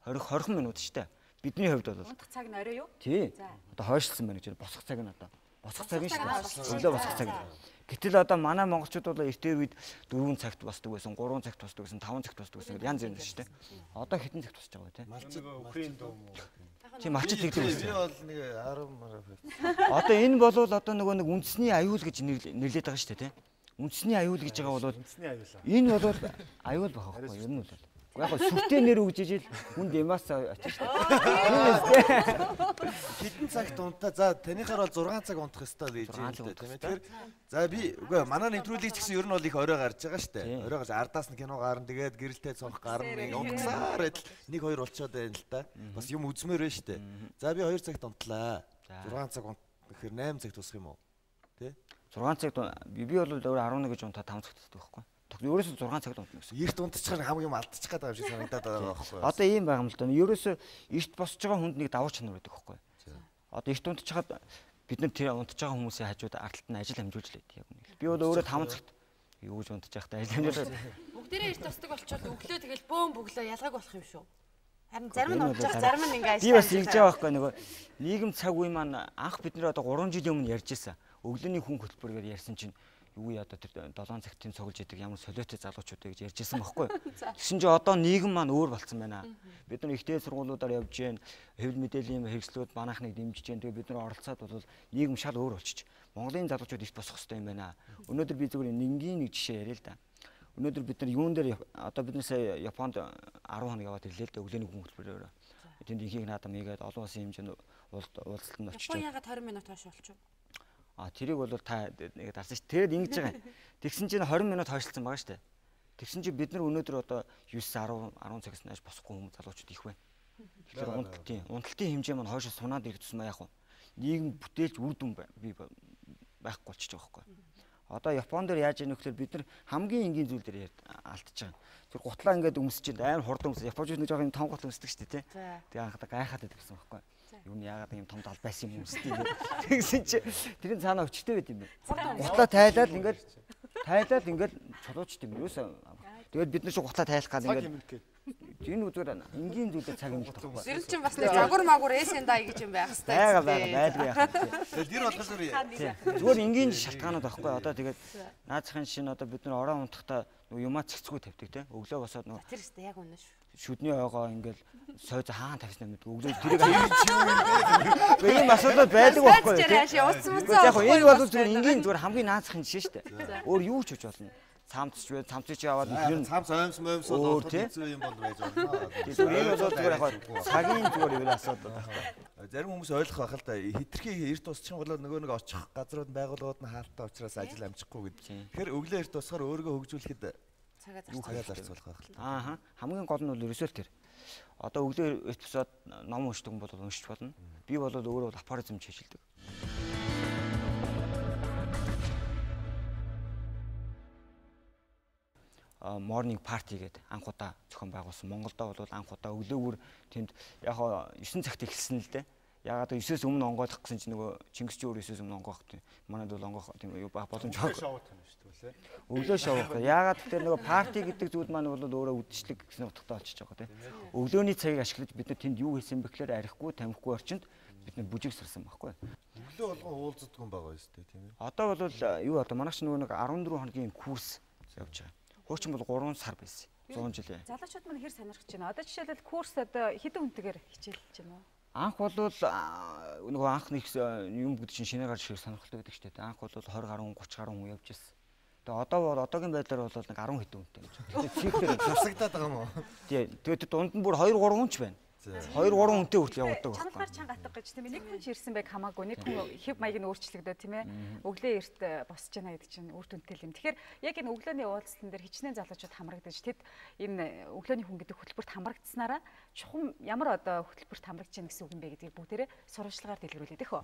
20 минут шүү дээ. Бидний хувьд бол унтах цаг нь орой юу? Тий. Одоо хойшлсон байна гэж босох цаг нь одоо. Босох цаг нь шүү дээ. Өглөө босох цаг. Гэтэл одоо манай монголчууд бол эртний үед 4 цагт босдог байсан, 3 цагт босдог байсан, 5 цагт босдог байсан гэдэг янз янз шүү дээ. Одоо хэдэн цагт босч байгаа вэ те? Малчид Украин дөө мөн. Тийм малчид тэгдэг байсан. Би бол нэг 10 мараа. Одоо энэ бол одоо нөгөө нэг үндэсний аюул гэж нэрлэдэг байгаа шүү дээ те. Үндэсний аюул гэж байгаа бол Үндэсний аюул. энэ бол аюул байх байхгүй ер нь бол. Яг сүртэй нэр өгж ижил хүнд ямаас очиж шүү дээ. Хэдэн цагт унтаа. За танийхаар бол 6 цаг унтах ёстой гэж байна тийм ээ. Тэгэхээр за би үгүй манай нэвтрүүлэг ч гэсэн ер нь бол их орой гарч байгаа шүү дээ. Орой гарч ардаас нь кино гарна тэгээд гэрэлтэй цонх гарна. Унтсаар идэл 1-2 болчиход байна л та. Бас юм үзмээр байна шүү дээ. За би 2 цагт унтлаа. 6 цаг гэхээр 8 цагт тусах юм уу? Тэ? 6 цагт би бол өөр 11 гэж унтаа 5 цагт тусдаг байхгүй. Ерөөсөө 6 цагт унтна гэсэн. Эрт унтчихаар хамгийн юм алдчих гээд байгаа юм шиг санагдаад байгаа байхгүй. Одоо ийм байгаа юм л да. Ерөөсөө эрт босч байгаа хүнд нэг давуу чанар байдаг байхгүй. Одоо эрт унтчихад бид нар тэр унтж байгаа хүмүүсийн хажууд ардталт нь ажил амжуулж лээд яг үнэ. Би бол өөрөө 5 цагт юу гэж унтж байхдаа ажил амжуулаад. Бүгдээрээ эрт тосдог болчоод өглөө тэгэл бөөм бөглөө ялгааг болох юм шүү. Харин зарим нь унтж байгаа, зарим нь ингээ ажил. Би бас ингэж байгаа байхгүй нөгөө нийгэм цаг үе маань анх бид нар одоо 3 жилийн өмнө ярьж ирсэн. Өглөөний хүн хөтөлбөрөөр ярьсан чинь юу одоо тэр 7 цагт тийм цуглаж идэг ямар солиотой залуучууд вэ гэж ярьжсэн байхгүй. Тэгсэн чинь одоо нийгэм маань өөр болцсон байна. Бид нар ихтэй сургуулиудаар явж гэн, хэвлэл мэдээллийн хэрэгслүүд манайхныг дэмжиж гэн. Тэгээ бид нар оролцоод бол нийгэм шал өөр болчих. Монголын залуучууд их босох хэрэгтэй юм байна. Өнөөдөр би зөвхөн энгийн нэг жишээ яриа л да. Өнөөдөр бид нар юун дээр одоо бид нар сая Японд 10 хоног яваад ирлээ л да өглөөний хүн хөтөлбөрөөр. Тэнд ихийг наадам ийгээд олон улсын хэмжээнд уулзалтанд очиж. Япон ягаад 20 минут хойш болчих вэ? Тэрийг бол та нэг дарсан ш. Тэгээд ингэж байгаа. Тэгсэн чинь 20 минут хойшлцсан байгаа штэ. Тэгсэн чинь бид нар өнөөдөр одоо 9 10 10 цагаас нааш босохгүй хүмүүс залуучууд их байна. Тэгэхээр унталтын хэмжээ маань хойшоо сунаад ирэх тусмаа яах вэ? Нийгэм бүтээлч үр дүн бий байхгүй болчихж байгаа байхгүй. Одоо Японд дээр яаж яах вэ гэхээр бид нар хамгийн энгийн зүйл дээр алдчихж байгаа. Тэр гутлаа ингээд өмсөж чинь амар хурдан өмсөж. Японууд нэг жоохон том гутал өмсдөг штэ тий. Тэгээ анхаа гайхаад байсан байхгүй. Юу нь яагаад юм том талбай байсан юм өмсдөг. Тэгсэн чи тэрийн цаанаа өчтэй байт юм бэ. Гутлаа тайлаад ингээд чулуучд юм юусэн. Тэгээд бид нар ч гутлаа тайлах гал ингээд энэ үзгээр энгийн зүйлээр цаг юм болохгүй. Тэр чинь бас нэг загвар магвар эсен дай гэж юм байх хэвээр. Байлгүй яах. Тэгээд тэр болохоор зүгээр энгийн шалтгаанууд байхгүй. Одоо тэгээд наацхийн шин одоо бид нар ороо унтахдаа юмаа цэгцгүй тавьдаг те. Өглөө босоод нөгөө тэр өстэй яг үнэ шүү. Шүдний ойгоо ингээл сойз хаан тавьсан юм гэдэг. Өглөө тэрийг ийм асуудал байдаг байхгүй. Яг энэ бол зүгээр энгийн зүгээр хамгийн наацхийн жишээ шүү дээ. Өөр юу ч хийж болно. Цамцч вэ? Цамцч яваад тэр цамц оймс бол хэцүү юм бол байж болно. Тэгэхээр энэ бол зүгээр яг цагийн зүгээр юм асуудал байхгүй. Зарим хүмүүс ойлгох байх л да. Хитрхи эрт тусчих бол нөгөө нэг очих газрууд байгууллагууд нь хаалттай учраас ажил амжихгүй гэдэг. Тэгэхээр өглөө эрт тусахаар өөрийгөө хөгжүүлэхэд Цагаа зарцуулах байх л та. Ааха. Хамгийн гол нь бол ерөөсөө тэр. Одоо өглөө эпизод ном уншдаг юм бол уншиж болно. Би бол өөрөө апоризм хийшилдэг. Morning party гэдэг анх удаа зохион байгуулсан. Монголдо бол анх удаа өглөөгөр тэнд яг 9 цагт эхэлсэн л дээ. Ягаад 9-өөс өмнө онгойлох гэсэн чинь нөгөө Чингис ч өөр 9-өөс өмнө онгоох тийм. Манайд бол онгоох тийм боломжтой. Өглөө шоу. Ягаад тэр нөгөө парти гэдэг зүйл маань бол өөрөө үдшилэг гэсэн утгатай болчихж байгаа тийм. Өглөөний цагийг ашиглаж бид нар тэнд юу хийсэн бэ гэхээр арихгүй, тамхигүй орчинд бид нар бүжиг сарсан байхгүй. Өглөө болгон уулздаг юм байгаа шүү дээ тийм ээ. Одоо бол юу одоо манайх ч нөгөө нэг 14 хоногийн курс явж байгаа. Хуучин бол 3 сар байсан. 100 жилээ. Залуучууд маань хэр сонирхож байна. Одоо жишээлбэл курс одоо хэдэн хүнтэйгээр хичээлж байна уу? Анх бол нөгөө анх нэг юм гэдэг чинь шинэ гарч ирэх сонирхолтой байдаг шүү дээ. Анх бол 20 гаруй 30 гаруй хүн явж ирсэн. Тэгээ одоо бол одоогийн байдлаар бол нэг 10 хэдэн хүнтэй гэж байна. Цифрээр засагдаад байгаа юм уу? Тий. Тэгээд дунд нь бүр 2 3 хүн ч байна. 2 3 хүнтэй хүртэл явдаг байна. Чангаар чанга атга гэж тийм нэг хүн ч ирсэн байг хамаагүй. Нэг хүн хэв маяг нь өөрчлөгдөө тийм ээ. Өглөө эрт босч яана гэдэг чинь үр дүнтэй юм. Тэгэхээр яг энэ өглөөний уулзалтан дээр хичнээн залуучууд хамрагдаж тэд энэ өглөөний хүн гэдэг хөтөлбөрт хамрагдсанараа чухам ямар одоо хөтөлбөрт хамрагдж байна гэсэн үг юм бэ гэдгийг бүгдээрээ сурвалжлагаар дэлгэрүүлээд их үү.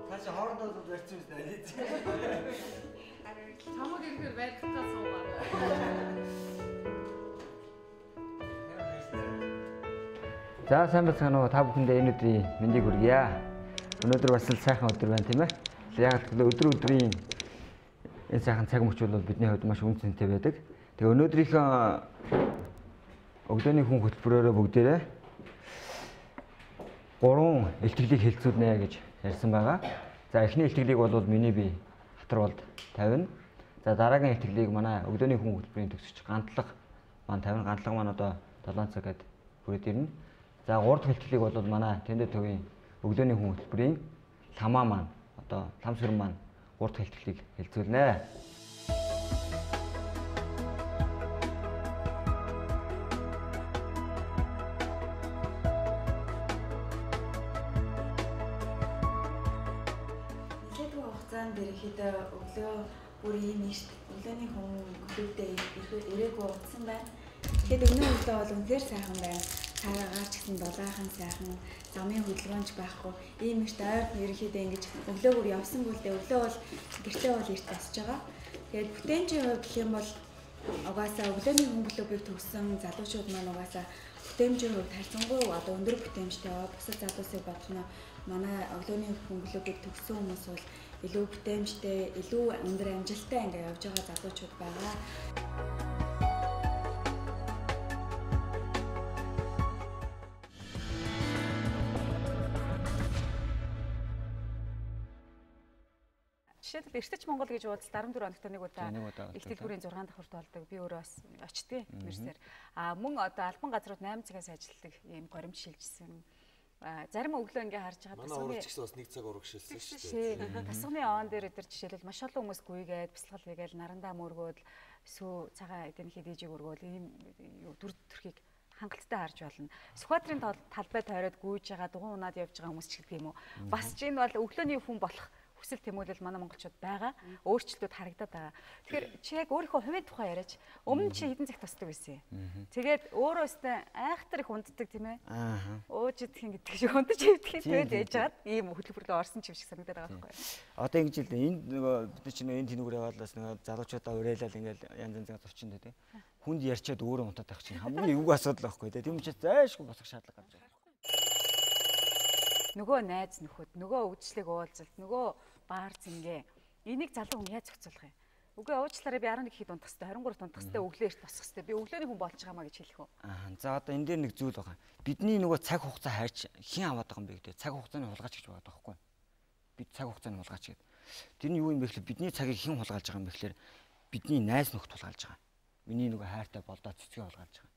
Таашаа хоорондоо зарцсан үстэй аль. Чамаг ирэхээр байлгахтаа суугаа. За сайн байна уу та бүхэндээ энэ өдрийн мэндийг хүргье. Өнөөдөр бас л сайхан өдөр байна тийм ээ. Яг өдрийн энэ сайхан цаг мөч бол бидний хувьд маш үн цэнтэй байдаг. Тэгээ өнөөдрийнхөө өглөөний хүн хөтөлбөрөөрөө бүгдээрээ 3 илтгэлийг хэлцүүлнэ гэж ярьсан байгаа. За эхний илтгэлийг бол миний бие Хатарвалд тавина. За дараагийн илтгэлийг манай өглөөний хүн хөтөлбөрийн төгсөгч Гантлага маань тавина. Гантлага маань одоо 7 цагад хүрээд ирнэ. За 3 дахь илтгэлийг бол манай Тэндэт төвийн өглөөний хүн хөтөлбөрийн ламаа маань одоо ламсгэр маань 3 дахь илтгэлийг хэлцүүлнэ. Өглөө бүр ийм өглөөний хүн клубтэй ирээгүй утсан байна. Тэгэхэд өнөө өглөө бол үнэхээр сайхан байна. Цаараа гарч гисэн дулаахан сайхан, замын хөдөлгөөнч байхгүй. Ийм ихт ойр ерөнхийдөө ингэж өглөөгөр явсан бүлдээ өглөө бол гэртээ бол эрт босч байгаа. Тэгээд бүтээнчийн хувьд гэх юм бол угаасаа өглөөний хүн клубыг төгссөн залуучууд маань угаасаа бүтээмжийн хувьд харьцангуй одоо өндөр бүтээмжтэй бусад залуусыг бодох нь манай өглөөний хүн клубыг төгссөн хүмүүс бол илүү бүтээмжтэй, илүү өндөр амжилттай ингээ явж байгаа залуучууд байгаа. Жишээлбэл Эртэж Монгол гэж уулз 14 хоногт нэг удаа их дэлгүүрийн 6 дахь хүрт болдог. Би өөрөө бас очтгий мэрсээр. Мөн одоо албан газрууд 8 цагаас ажилладаг ийм горимж шилжсэн. Зарим өглөө ингээ харж байгаа тасганы ч гэсэн бас 1 цаг урагшилсан шүү дээ. Тасганы оон дээр өдөр жишээлбэл маш олон хүмүүс гүйгээд бясалгал хийгээл нарандаа мөргөөд сүү цагаан эдэнхий дижиг өргөөл ийм дүр төрхийг хангалттай харж болно. Сүхбаатарын талбай тойроод гүйж байгаа дугуй унаад явж байгаа хүмүүс ч гэдэг юм уу. Бас ч энэ бол өглөөний хүн болох хүсэл тэмүүлэл манай монголчууд байгаа. Өөрчлөлтүүд харагдаад байгаа. Тэгэхээр чи яг өөрийнхөө хувийн тухай яриач. Өмнө чи хэдэн цагт тосдог байсан юм. Тэгээд өөрөө өстэй айхтар их унддаг тийм ээ. Ууж идэх гэдэг шиг ундаж идэх тэгээд ээж жаад ийм хөтөлбөрлөө орсон ч юм шиг санагдаад байгаа байхгүй юу. Одоо ингэж л энд нөгөө бид чинь энэ тэнүүгээр яваалаас нөгөө залуучуудаа уриалал ингээл янз янзын зурчинд тий. Хүнд ярьчаад өөрөө унтаад байх чинь хамгийн эвгүй асуудал байхгүй тий. Тийм учраас зайшгүй босох шаардлага гарч байгаа. Нөгөө найз нөхөд, нөгөө өвчлөг уулзалт, нөгөө баар зингээ. Энийг залуу хүн яаж зохицуулах юм? Үгүй уучлаарай би 11 хэд унтах хэвээр 23 унтах хэвээр өглөө эрт босох хэвээр би өглөөний хүн болж байгаамаа гэж хэлэх үү? За одоо энэ дээр нэг зүйл байгаа. Бидний нөгөө цаг хугацаа хайрч хэн аваад байгаа юм бэ гэдэг. Цаг хугацааны хулгайч гэж байгаа байхгүй юу? Бид цаг хугацааны хулгайч гэдэг. Тэр нь юу юм бэ гэхээр бидний цагийг хэн хулгайлж байгаа юм бэ гэхээр бидний найз нөхд хулгайлж байгаа. Миний нөгөө хайртай болдоо цэцгээ хулгайлж байгаа.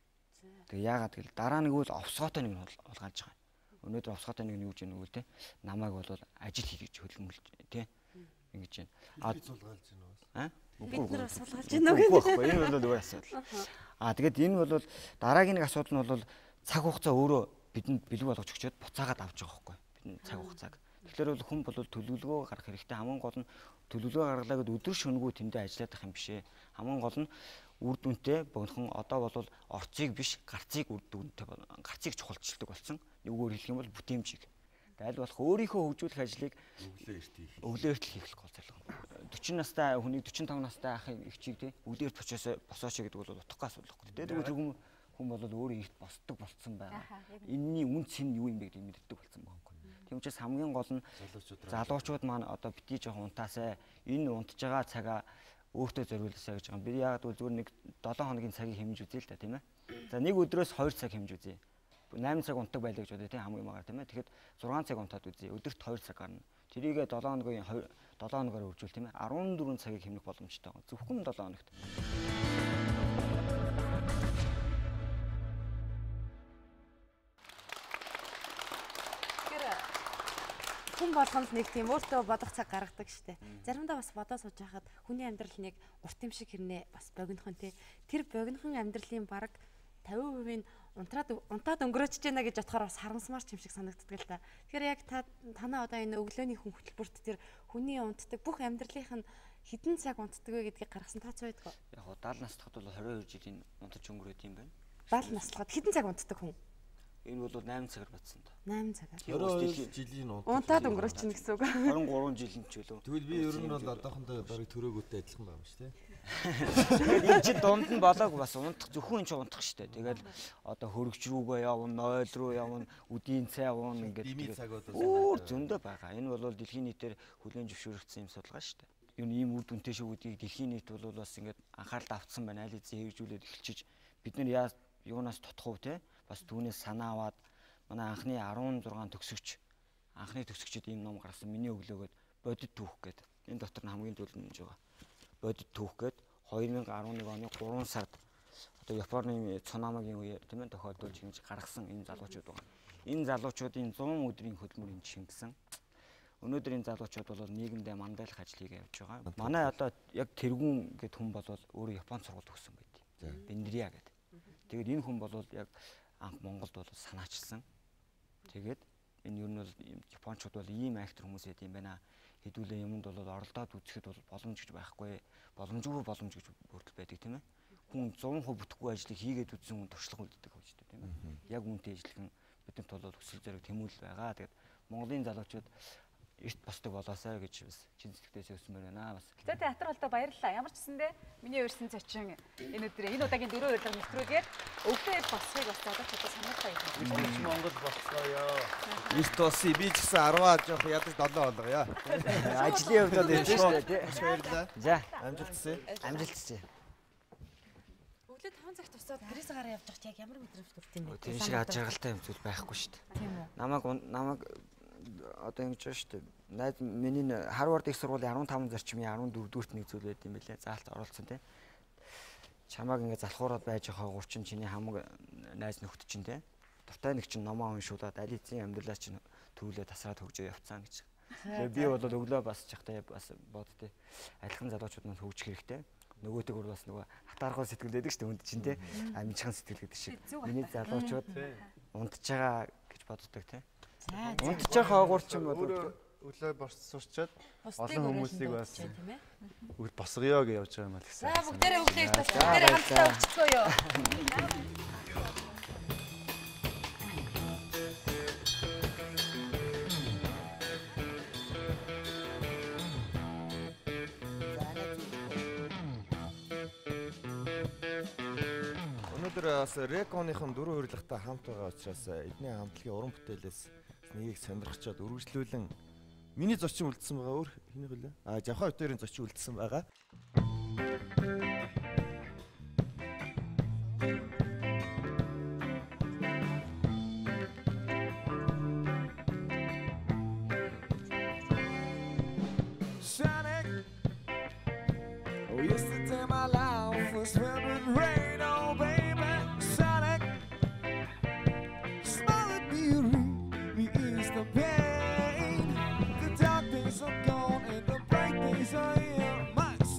Тэгээ яагаад гэвэл дараа нэг үл овсгоотой нэг нь улгаалж байгаа. Өнөөдөр овсгоотой нэг нь юу гэж юм бэ те? Намайг бол ажил хийж хөлмөлж те? Ингэж байна. Би суулгаалж байна уу? Бид нар бас суулгаалж байна уу гэдэг. Энэ бол өөр асуудал. Тэгээд энэ бол дараагийн нэг асуудал нь бол цаг хугацаа өөрөө бидэнд бэлэг болгож өгчөөд буцаагаад авч байгаа байхгүй. Бидний цаг хугацааг. Тэгэхээр бол хүн бол төлөвлөгөө гаргах хэрэгтэй. Хамгийн гол нь төлөвлөгөө гаргалаа гэдээ өдөр шөнөгүй тэндээ ажиллаад байх юм бишээ. Хамгийн гол нь үр дүнтэй богинохон одоо бол орцыг биш гарцыг үр дүнтэй гарцыг чухалчилдаг болсон. Нүгээр хэлэх юм бол бүтээмжийг. Аль болох өөрийнхөө хөгжүүлэх ажлыг өглөө эртэл хийх гол зорилго. 40 настай хүний 45 настай ахын эгчийг тий өглөө эрт босооч гэдэг бол утгагүй асуудал байхгүй. Тэгээд хүн бол өөрөө ихт босдог болцсон байгаа. Энэний үн цэн юу юм бэ гэдгийг мэддэг болцсон байгаа юм. Тийм учраас хамгийн гол нь залуучууд маань одоо битгий жоохон унтаасай. Энэ унтж байгаа цагаа өөртөө зориулсаа гэж байгаа. Би яагаад гэвэл зүгээр нэг 7 хоногийн цагийг хэмжиж үзье л да тийм ээ. За нэг өдрөөс 2 цаг хэмжиж үзье. 8 цаг унтдаг байлаа гэж бодъё тийм хамгийн магаар тийм ээ. Тэгэхэд 6 цаг унтаад үзье. Өдөрт 2 цаг гарна. Тэрийгээ 7 хоногоор үржүүл тийм ээ. 14 цагийг хэмнэх боломжтой байгаа. Зөвхөн 7 хоногт. Хүн болгонд нэг тийм өөртөө бодох цаг гаргадаг штэ. Заримдаа бас бодоо сууж байхад хүний амьдрал нэг урт юм шиг хэрнээ бас богинохон тий. Тэр богинохон амьдралын бараг 50% нь унтаад өнгөрөөж байна гэж бодохоор бас харамсмаар ч юм шиг санагддаг л та. Тэгэхээр яг танаа одоо энэ өглөөний хүн хөтөлбөрт тэр хүний унтдаг бүх амьдралынх нь хэдэн цаг унтдаг вэ гэдгийг гаргасан тооцоо байдгаа. Яг гоо 70 наслахад бол 22 жилийн унтаж өнгөрөөд юм байна. 70 наслахад хэдэн цаг унтдаг хүн? Энэ бол 8 цагаар батсан та. 8 цагаар. 22 жилийн унтаад өнгөрөөч чинь гэсэн үг. 23 жилийн ч үлээ. Тэгвэл би ер нь бол одоохондоо барыг төрөөгөөтэй адилхан байгаа юм шүү дээ. Тэгээд энэ чинь дунд нь болоог бас унтах зөвхөн энэ ч унтах штэ. Тэгээд одоо хөргөч рүүгээ явна, нойл руу явна, үдийн цай уун ингээд өөр зөндөө байгаа. Энэ бол дэлхийн нийтээр хүлээн зөвшөөрөгдсөн юм судалгаа штэ. Юу ийм үр дүнтэй шүү гэдгийг дэлхийн нийт бол бас ингээд анхаарал авцсан байна. Аль хэзээ хэрэгжүүлээд эхэлчихэж бид нар юунаас тотох вэ те? Бас түүнээс санаа аваад манай анхны 16 төгсөгч анхны төгсөгчд ийм ном гаргасан миний өглөөгөөд бодит түүх гэдэг. Энэ дотор нь хамгийн төлөвлөж байгаа. Бодит түүх гэдэг 2011 оны 3 сард одоо Японы цунамигийн үеэр тийм ээ тохиолдуулж ингэж гаргасан энэ залуучууд байгаа. Энэ залуучуудын 100 өдрийн хөдөлмөрийн шингэсэн. Өнөөдөр энэ залуучууд бол нийгэмдээ мандайлах ажил хийгээ явж байгаа. Манай одоо яг тэргүүн гэд хүн бол өөрөө Японд сургууль төгссөн байдаг. Бендрия гэдэг. Тэгээд энэ хүн бол яг анх Монголд бол санаачилсан. Тэгээд энэ юу нь бол Япончууд бол ийм актер хүмүүс байд юм байна. Хэдүүлээ юмд бол оролдоод үзэхэд бол боломж гэж байхгүй. Боломжгүй боломж гэж бүрдэл байдаг тийм ээ. Хүн 100% бүтэхгүй ажлыг хийгээд үзсэн хүн туршлага үлддэг гэж тийм ээ. Яг үнтэй ажиллах нь бидэнд бол өсөл зэрэг тэмүүлэл байгаа. Тэгээд Монголын залуучууд эрт босдог болоосаа гэж бас чин сэтгэлдээс өсмөр байна бас. За театр болдоо баярлалаа. Ямар ч гэсэндээ миний өрсөн зочин энэ өдрийн энэ удаагийн 4 урилга нэвтрүүлгээр өвдөө босхийг бас залуучуудад сануулсан юм. Бид Монгол болцгоё. Эрт босъё. Би ч гэсэн 10-аа жоох ядаж 7 болгоё. Ажлын хувьд л юм шүү дээ. Баярлалаа. За амжилт хүсье. Амжилт хүсье. Өглөө 5 цагт тусаад Парис гараа явж байгаа чи яг ямар мэдрэмж төрсөн юм бэ? Тэр шиг аж аргалтай юм зүйл байхгүй шүү дээ. Тийм үү. Намайг одоо ингэж байна шүү дээ. Найз миний Харвард их сургуулийн 15 зарчмын 14 дүүрт нэг зүйл байд юм билээ. Заалт оролцсон те. Чамааг ингэ залхуураад байж байгаа гур чинь чиний хамаг найз нөхд чинь те. Дуртай нэг чинь номоо уншуулаад аль эзэн амьдралаа чинь төвлөө тасраад хөгжөө явцсан гэж. Тэгээ би бол өглөө бас чахтай бас бодтой. Адилхан залуучууд нь хөгжих хэрэгтэй. Нөгөөтэйг бол бас нөгөө хатаархал сэтгэл байдаг шүү дээ хүнд чинь те. Амжихан сэтгэл гэдэг шиг. Миний залуучууд унтж байгаа гэж боддог те. Унтж байгаа хаагур ч юм бол өглөө босчоод олон хүмүүсийг бас үл босгоё гэж явж байгаа юм аа гэсэн. За бүгдээрээ өглөө ирж бас бүгдээрээ хамтдаа өвчтгөөё. Өнөөдөр бас Реконыхон 4 урилгатай хамт байгаа учраас эдний хамтлагийн уран бүтээлээс нэгийг сонирхчоод үргэлжлүүлэн миний зочин үлдсэн байгаа өөр хэнийг үлээ? Жавхаа өдөрийн зочин үлдсэн байгаа. Sonic, oh yesterday my life was filled with rain, oh baby, Sonic.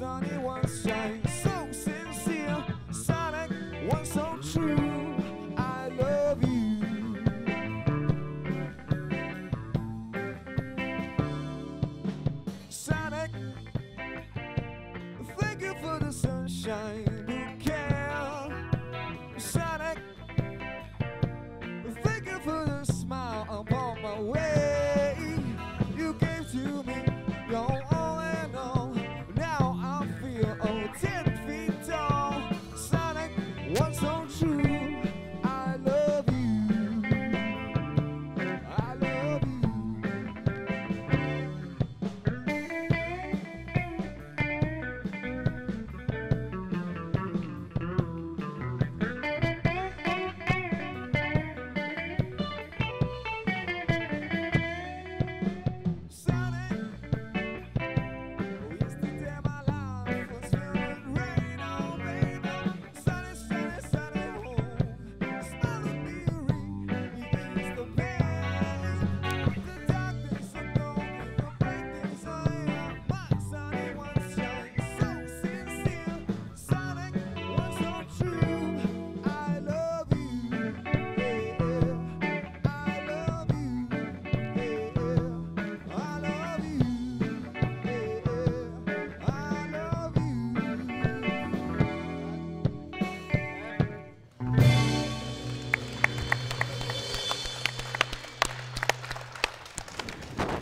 sunny, one shine, so sincere. Sonic, one so true. I love you. Sonic, thank you for the sunshine. Who cares? Sonic, thank you for the smile upon my way. You gave to me your all and all. Now I feel 10 feet tall. Sonic, one so true. I love you. I love you.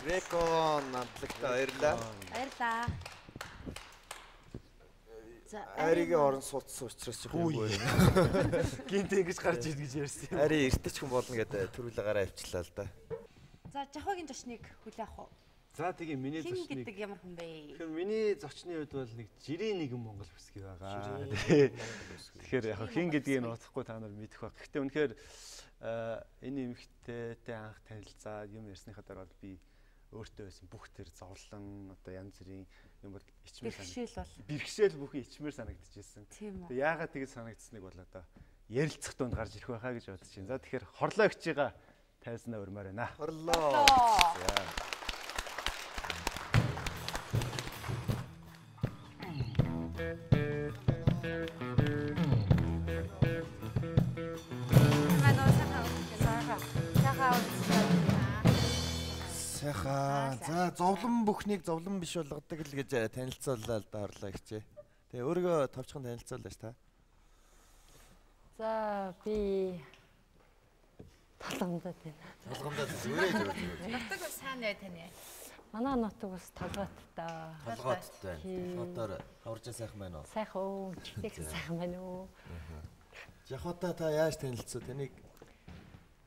Рекон амтлагтаа баярлаа. Баярлаа. За Аригийн орон суудсан учраас хөөе. Гинт ингэж гарч ид гэж ярьсан. Ари эртэж хүн болно гэдэг төрүүлээ гараа авчлаа л да. За Жахогийн зочныг хүлээх ах уу? За тэгээ миний Хин зочныг гэдэг ямар хүн бэ? Тэгэхээр миний зочны хувьд бол нэг жирийн нэгэн Монгол бүсгүй байгаа. Тэгэхээр яг хин гэдгийг нууцхгүй та нар мэдэх баг. Гэхдээ үнэхээр энэ эмэгтэйтэй анх танилцаад юм ярьсныхаа дараа би өөртөө байсан бүх тэр зовлон одоо янз бүрийн юм бол ичмэр бэрхшээл бүхэн ичмэр санагдчихсэн. Тэгээ яагаад тэгж санагдсныг бол одоо ярилцах донд гарч ирэх байхаа гэж бодож байна. За тэгэхээр хорлоо өгчийга тайлснаа өрмөр байна. Хорлоо. Сайхан. За зовлон бүхнийг зовлон биш болгодог л гэж танилцууллаа л да хорлоо ихчээ. Тэгээ өөрийгөө товчхон танилцуулаач та. За би толгомдод байна. Толгомдод зүгээр. Нутаг бас сайн бай таны. Манай нутаг бас толгооттой. Толгооттой. Толготоор хаваржаа сайхан байна уу? Сайхан уу. Чихтэй сайхан байна уу? Жахота та яаж танилцсан таныг?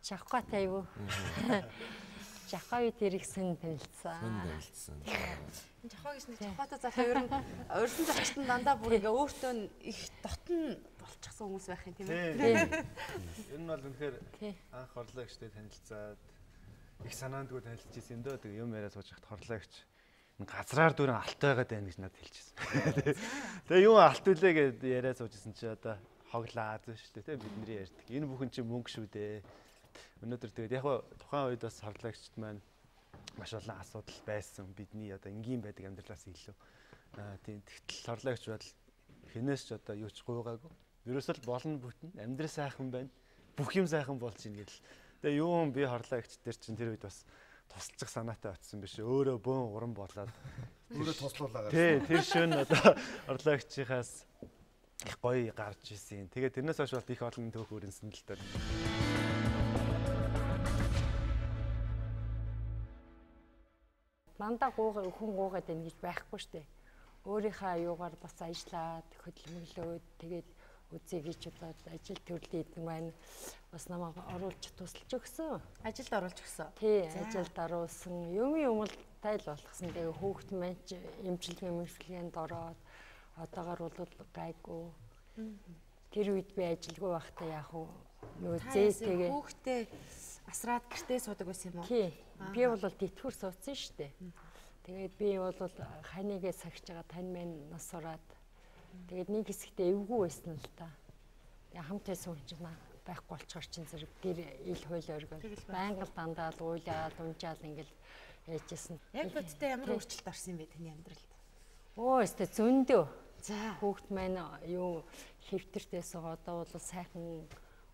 Жахотай юу? Жахой тэрэгсэн танилцсан. Танилцсан. Жахой гэж нэг Жахотой захаа ер нь урьдсан захчтан дандаа бүр ингээ өөртөө их дотн болчихсон хүмүүс байх юм тийм ээ. Ер нь бол үнэхээр анх хорлоо гэжтэй танилцаад их санаандгүй танилцж ирсэн юм дөө. Тэгээ юм яриа сууж хат хорлоо гэж газраар дөрөн алт байгаад байна гэж надад хэлчихсэн. Тэгээ юу алт үлээ гэд яриа суужсэн чи одоо хоглоо аз шүү дээ тийм бидний ярьдаг. Энэ бүхэн чинь мөнгө шүү дээ. Өнөөдөр тэгээд яг тухайн үед бас хорлогчд маань маш олон асуудал байсан. Бидний одоо энгийн байдаг амьдралаас илүү. Тийм тэгтэл хорлогч бол хинээс ч одоо юу ч гуйгаагүй. Ерөөсөл болно бүтэн амьдрал сайхан байна. Бүх юм сайхан болж ийн гэдэл. Тэгээ юу би хорлогч дээр чинь тэр үед бас тусалчих санаатай очсон биш. Өөрөө бөөн уран болоод өөрөө туслуулаа гарсан. Тий, тэр шөнө одоо хорлогчийнхаас их гоё гарч ирсэн. Тэгээ тэрнээс хойш бол их олон төөх өрнсөн л дээр. Мандаа хүн гуугаад байна гэж байхгүй штэ. Өөрийнхөө аюугаар бас ажиллаад хөдөлмөрлөөд тэгээд үзье гэж удаад ажил төрлөө идэг маань бас намайг оруулж тусалж өгсөн. Ажилд оруулж өгсөн. Тий, ажилд оруулсан. Юм л тайл болгосон. Тэгээ хүүхэд маань эмчилгээнд ороод одоогор бол гайгүй. Тэр үед би ажилгүй байхдаа яг нөө зээтэйгээ хүүхдээ асраад гэртээ суудаг байсан юм уу? Тий. Би бол тэтгэвэр суудсан шүү дээ. Тэгээд би бол ханийгээ сагж байгаа тань маань нас сураад тэгээд нэг хэсэгтээ эвгүй байсан л та. Тэгээ хамтаа сууж байна. Байхгүй болчоор чинь зэрэг гэр ил хууль өргөл байнга дандаа л уйлаад унжаал ингээл яажсэн. Яг бодтой ямар өөрчлөлт орсон юм бэ таны амьдралд? Оо өстө зөндөө. За хүүхд маань юу хэвтэртээс одоо бол сайхан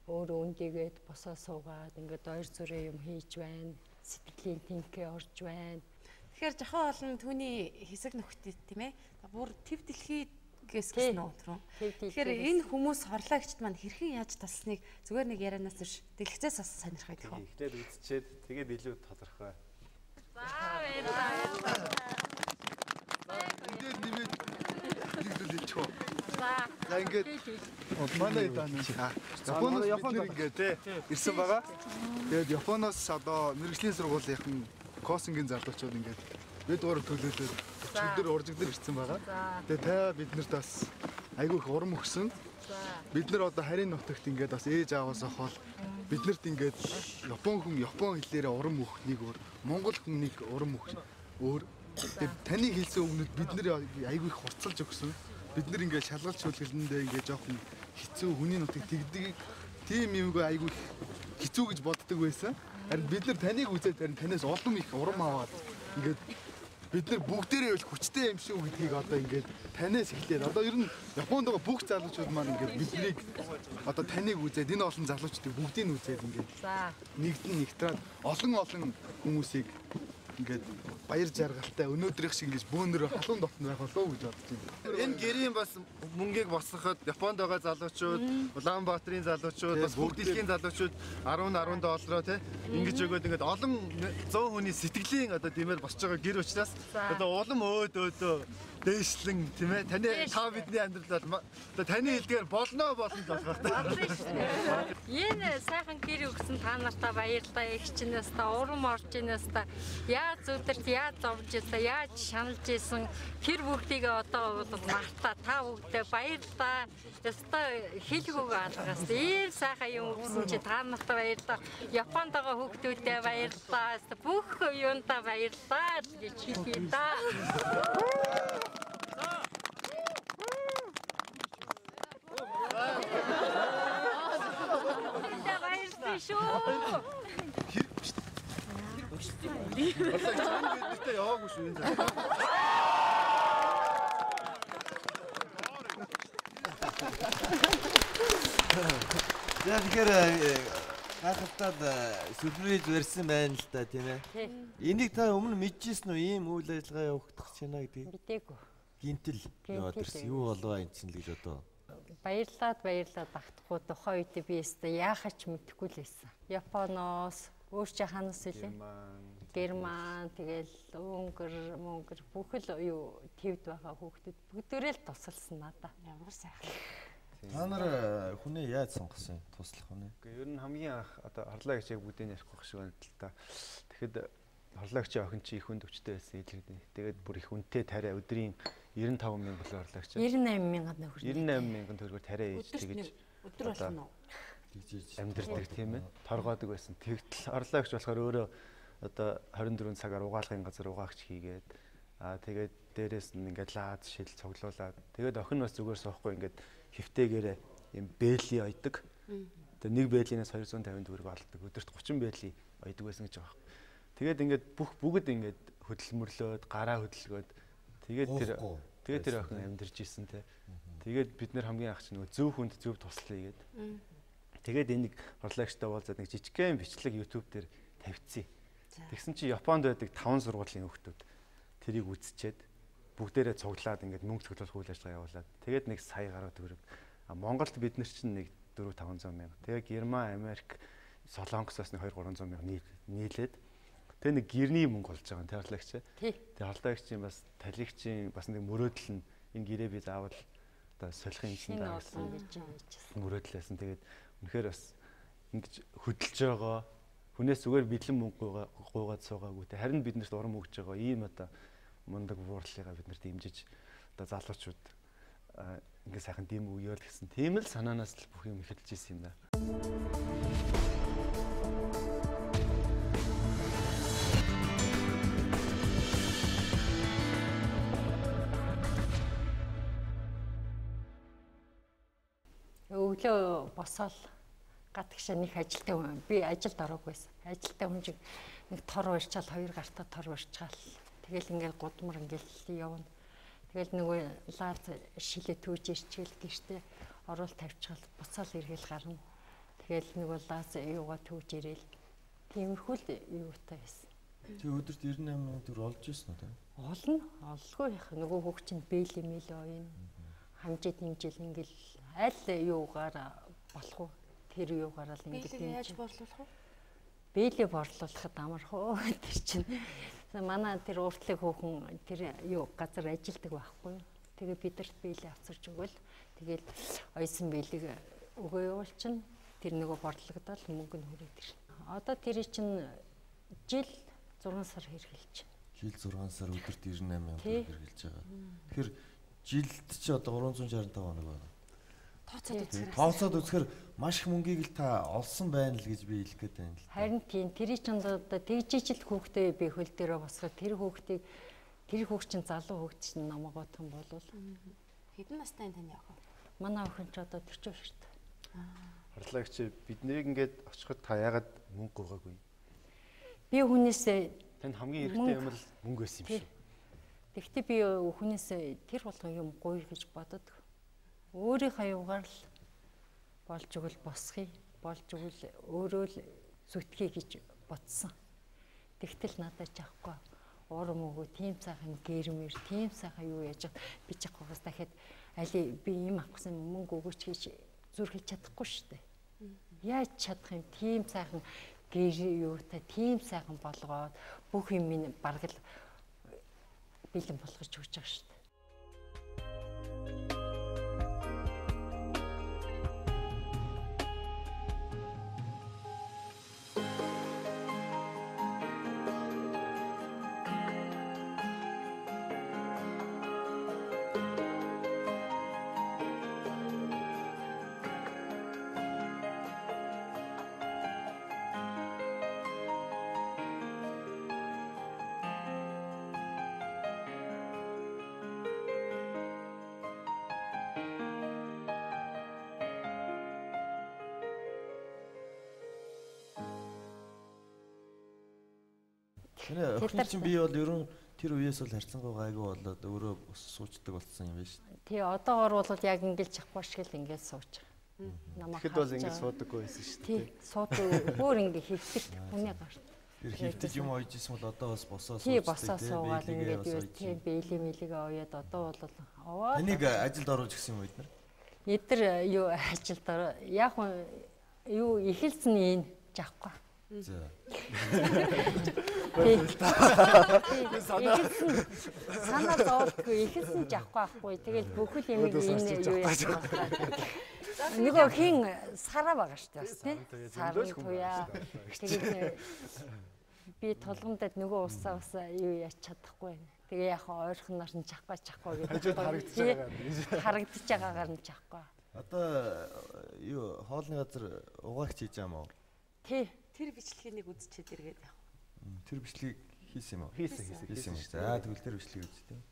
өөрөө үндийгээд босоо суугаад ингээд ойр зүрээ юм хийж байна. Сэтгэлийн тэнхээ орж байна. Тэгэхээр жахаа олон түүний хэсэг нөхдөд тийм ээ. Бүр төв дэлхийгээс гэсэн үү түрүү. Тэгэхээр энэ хүмүүс хорлоогчд маань хэрхэн яаж тасныг зүгээр нэг ярианаас биш дэлгэцээс бас сонирх байдаг хөө. Эхлээд үзчихэд тэгээд илүү тодорхой. За баярлалаа. Ингээд нэмээд хэлчихв. За ингээд манай даана. Японоос ингээд ирсэн байгаа. Тэгээд Японоос одоо мэрэгжлийн сургуулийн коучингийн залуучууд ингээд бид гурав төлөөлөөд өчигдөр уржигдэр ирсэн байгаа. Тэгээд та биднэрт бас айгүй их урам өгсөн. Бид нар одоо харийн нутагт ингээд бас ээж аваасаа хол биднэрт ингээд Япон хэлээрээ урам өгөхнийг өөр Монгол хүнийг урам өгөх өөр таны хэлсэн үгнүүд бид нар айгүй их хурцлж өгсөн. Бид нар ингээд шалгалт шүлгэлэндээ ингээд жоохон хэцүү хүний нутгийг тэгдэг тийм юмгүй айгүй хэцүү гэж боддог байсан. Харин бид нар таныг үзээд танаас олон их урам аваад ингээд бид нар бүгдээрээ л хүчтэй юм шүү гэдгийг одоо ингээд танаас эхлээд одоо ер нь Японд байгаа бүх залуучууд маань ингээд биднийг одоо таныг үзээд энэ олон залуучдыг бүгдийг үзээд ингээд нэгдэн нэгтраад олон хүмүүсийг ингээд баяр жаргалтай өнөөдрийнх шиг ингэж бөөнөр халуун дотн байх болов уу гэж бодож байна. Энэ гэрийн бас мөнгийг босгоход Японд байгаа залуучууд, Улаанбаатарын залуучууд, бас бүх дэлхийн залуучууд 10 доллараар тий ингэж өгөөд ингээд олон 100 хүний сэтгэлийн одоо тиймэр босч байгаа гэр учраас одоо улам өөдөө дээшлэн тийм ээ таны та бидний амьдрал бол одоо таны хэлдгээр болно болох байна. Энэ сайхан гэр өгсөн та нартаа баярлалаа. Эгчнээс та урам орж инээс та яаж зүдэрт яаж зовж ийсэн яаж шаналж ийсэн тэр бүгдийг одоо бол мартаа та бүгдээ баярлалаа. Яста хэлгүүг алгаас ийм сайхан юм өгсөн чи та нартаа баярлалаа. Японд байгаа хүүхдүүдэд баярлалаа. Бүх юунтаа баярлалаа гэж хэлье да. Шүү. Орлагч яваагүй шүү энэ. Тэгэхээр гайхалтай сюрприз барьсан байна л да тийм ээ. Энийг та өмнө мэдчихсэн үү? Ийм үйл ажиллагаа явагдах гэж байна гэдгийг. Мэдээгүй. Гинтэл яваад ирсэн. Юу болов энэ чинь л гэж одоо. Баярлаад багтахгүй тухайн үед би өөртөө яахач мэдэхгүй л байсан. Японоос өөрчөө ханаас үлээ. Герман тэгэл Монгол бүхэл юу твд байгаа хүүхдүүд бүгдээрээ л тусалсан надаа. Ямар сайхан. Та нар хүнээ яаж сонгосон туслах хүнээ? Гэхдээ ер нь хамгийн анх одоо хорлоогчийг бүгдийг ярихгүй байх шиг байна л та. Тэгэхэд хорлоогчийн охин чи их хүнд өвчтэй байсан илэрдэг. Тэгээд бүр их үнэтэй тариа өдрийн 95,000 болоо хорлоогч. 98,000 төгрөг. 98,000 төгрөгөөр тариа ээж тэгэж өдөр болно уу? Амьдэрдэг тийм ээ. Торгоодог байсан. Тэгтэл хорлоогч болохоор өөрөө одоо 24 цагаар угаалгын газар угаагч хийгээд тэгээд дээрээс нь ингээд лаад шил цуглуулад тэгээд охин бас зүгээр суухгүй ингээд хөвтээгээрээ юм бэйли ойдог. Тэгээд нэг бэйлинээс 250 төгрөг олдог. Өдөрт 30 бэйли ойдог байсан гэж байгаа юм. Тэгээд ингээд бүгд ингээд хөдөлмөрлөөд гараа хөдөлгөөд тэгээд тэр охин амьдэрж исэн те. Тэгээд бид нэр хамгийн анх чинь зөв хүнд зөв туслая гээд. Тэгээд энийг хорлоогчтой уулзаад нэг жижигхэн бичлэг YouTube дээр тавьчихъя. Тэгсэн чи Японд байдаг 5 сургуулийн хүүхдүүд тэрийг үзчихэд бүгдээрээ цуглаад ингээд мөнгө цуглуулах үйл ажиллагаа явуулаад тэгээд нэг сая гаруй төгрөг. Монголд бид нар чинь нэг 400-500 мянга. Тэгээд Герман, Америк, Солонгосоос нэг 200-300 мянга нийлээд тэгээ нэг гэрний мөнгө болж байгаа юм хорлоогч. Тэгээ хорлоогчийн бас талигчийн бас нэг мөрөөдөл нь энэ гэрээ би заавал одоо солихын юмсан даа гэсэн мөрөөдлөөсөн. Тэгээд үнэхээр бас ингэж хөдөлж байгаа хүнээс зүгээр бэлэн мөнгө гуугаад суугаагүй те харин биднэрт урам өгж байгаа ийм одоо мундаг вуурлалыгаа биднэрт дэмжиж одоо залуучууд ингээ сайхан дэм өгөөл гэсэн тийм л санаанаас л бүх юм эхэлж ирсэн юм да. Өглөө босоод гадагшаа нэг ажилтай хүн би ажилд ороогүй байсан. Ажилтай хүн шиг нэг тор уурчаал хоёр гартаа тор уурчаал. Тэгэл ингээл гудмар ингээл явна. Тэгэл нөгөө лаз шилээ түүж ирчихэл гэртээ оруул тавьчихал буцаал эргэл гарна. Тэгэл нөгөө лаз юугаа түүж ирээл тиймэрхүү л юутай байсан. Тэг өдөрт 98 төгрөг олж ирсэн үү? Олно, олгүй яах. Нөгөө хүүхд чинь бэлээ мэл ойн. Хамжид хэмжил ингээл аль юугаар болох уу? Тэр юугаар л ингээл бэлээ яаж борлуулах вэ? Бэлээ борлуулахад амархуу тэр чинь. Манай тэр уртлаг хүүхэн тэр юу газар ажилдаг байхгүй юу? Тэгээ бидэрт бэлээ авчирч өгвөл тэгээд ойсон бэлэг өгөө явуулчин тэр нөгөө борлогдоод мөнгө нь хүрээд ирнэ. Одоо тэр чинь жил 6 сар хэрэгжилж байна. Жил 6 сар өдөрт 98 төгрөг хэрэгжилж байгаа. Тэгэхээр жилд чи одоо 365 хоног байна. Тооцоод үзэхээр маш их мөнгийг л та олсон байна л гэж би хэлэх гээд байна л. Харин тийм тэр чинь одоо тэгжижил хүүхдээ би хөл дээрээ босгоод тэр хүүхдийг тэр хүүхд чинь залуу хүүхд чинь намайг бодох юм бол хэдэн настай тань яах вэ? Манай охин ч одоо 42 та. Харлагч биднийг ингээд очиход та яагаад мөнгө гуйгаагүй? Би хүнээсээ танд хамгийн хэрэгтэй юм л мөнгө байсан юм шиг. Тэгэхдээ би хүнээсээ тэр болгон юм гуй гэж бодод. Өөрийнхөө юугаар л болж өгөл босхий, болж өгөл өөрөө л зүтгэе гэж бодсон. Тэгтэл надад жахгүй. Урам өгөө тийм сайхан гэрмэр, тийм сайхан юу яаж би жахгаас дахиад али би юм авахсан мөнгө өгөөч гэж зүрхэж чадахгүй шүү дээ. Яаж чадах юм тийм сайхан гэр юутай тийм сайхан болгоод бүх юм минь бараг л бэлэн болгож өгч байгаа шүү дээ. Тэний охин чинь би бол ерөн тэр үеэс бол харьцангуй гайгүй болоод өөрөө суучдаг болсон юм байна шүү дээ. Тий, одоогор бол яг ингээл жахбар шиг л ингээд сууж байгаа. Тэгэхэд бол ингээд суудаггүй байсан шүү дээ. Тий, суудаг өөр ингээд хэвтэрт хүний гарт. Тэр хэвтэж юм ойж исэн бол одоо бас босоо суучдаг. Тий, босоо суугаад ингээд юу тий бэлээ мэлгээ оёод одоо бол аваа. Энийг ажилд оруулж гисэн юм эднэр? Эднэр юу ажилд ороо. Яг юу ихэлсэн энэ жахгүй. За. Санаа зовлтгүй ихэлсэн жахгүй ахгүй. Тэгэл бүхэл юм энэ юу яасан. Нөгөө хин сараа байгаа шүү дээ бас тий. Сарын туяа. Тэгээд би толгомдод нөгөө усаа юу яаж чадахгүй байна. Тэгээ яг ойрхоноор нь чахгүй гэдэг. Харагдаж байгаагаар нь чахгүй. Одоо юу хоолны газар угаагч хийж байгаа юм уу? Тий. Тэр бичлэгийг үзчихэд эргээд яах вэ? Тэр бичлэгийг хийсэн юм уу? Хийсэн. За тэгвэл тэр бичлэгийг үз тээ.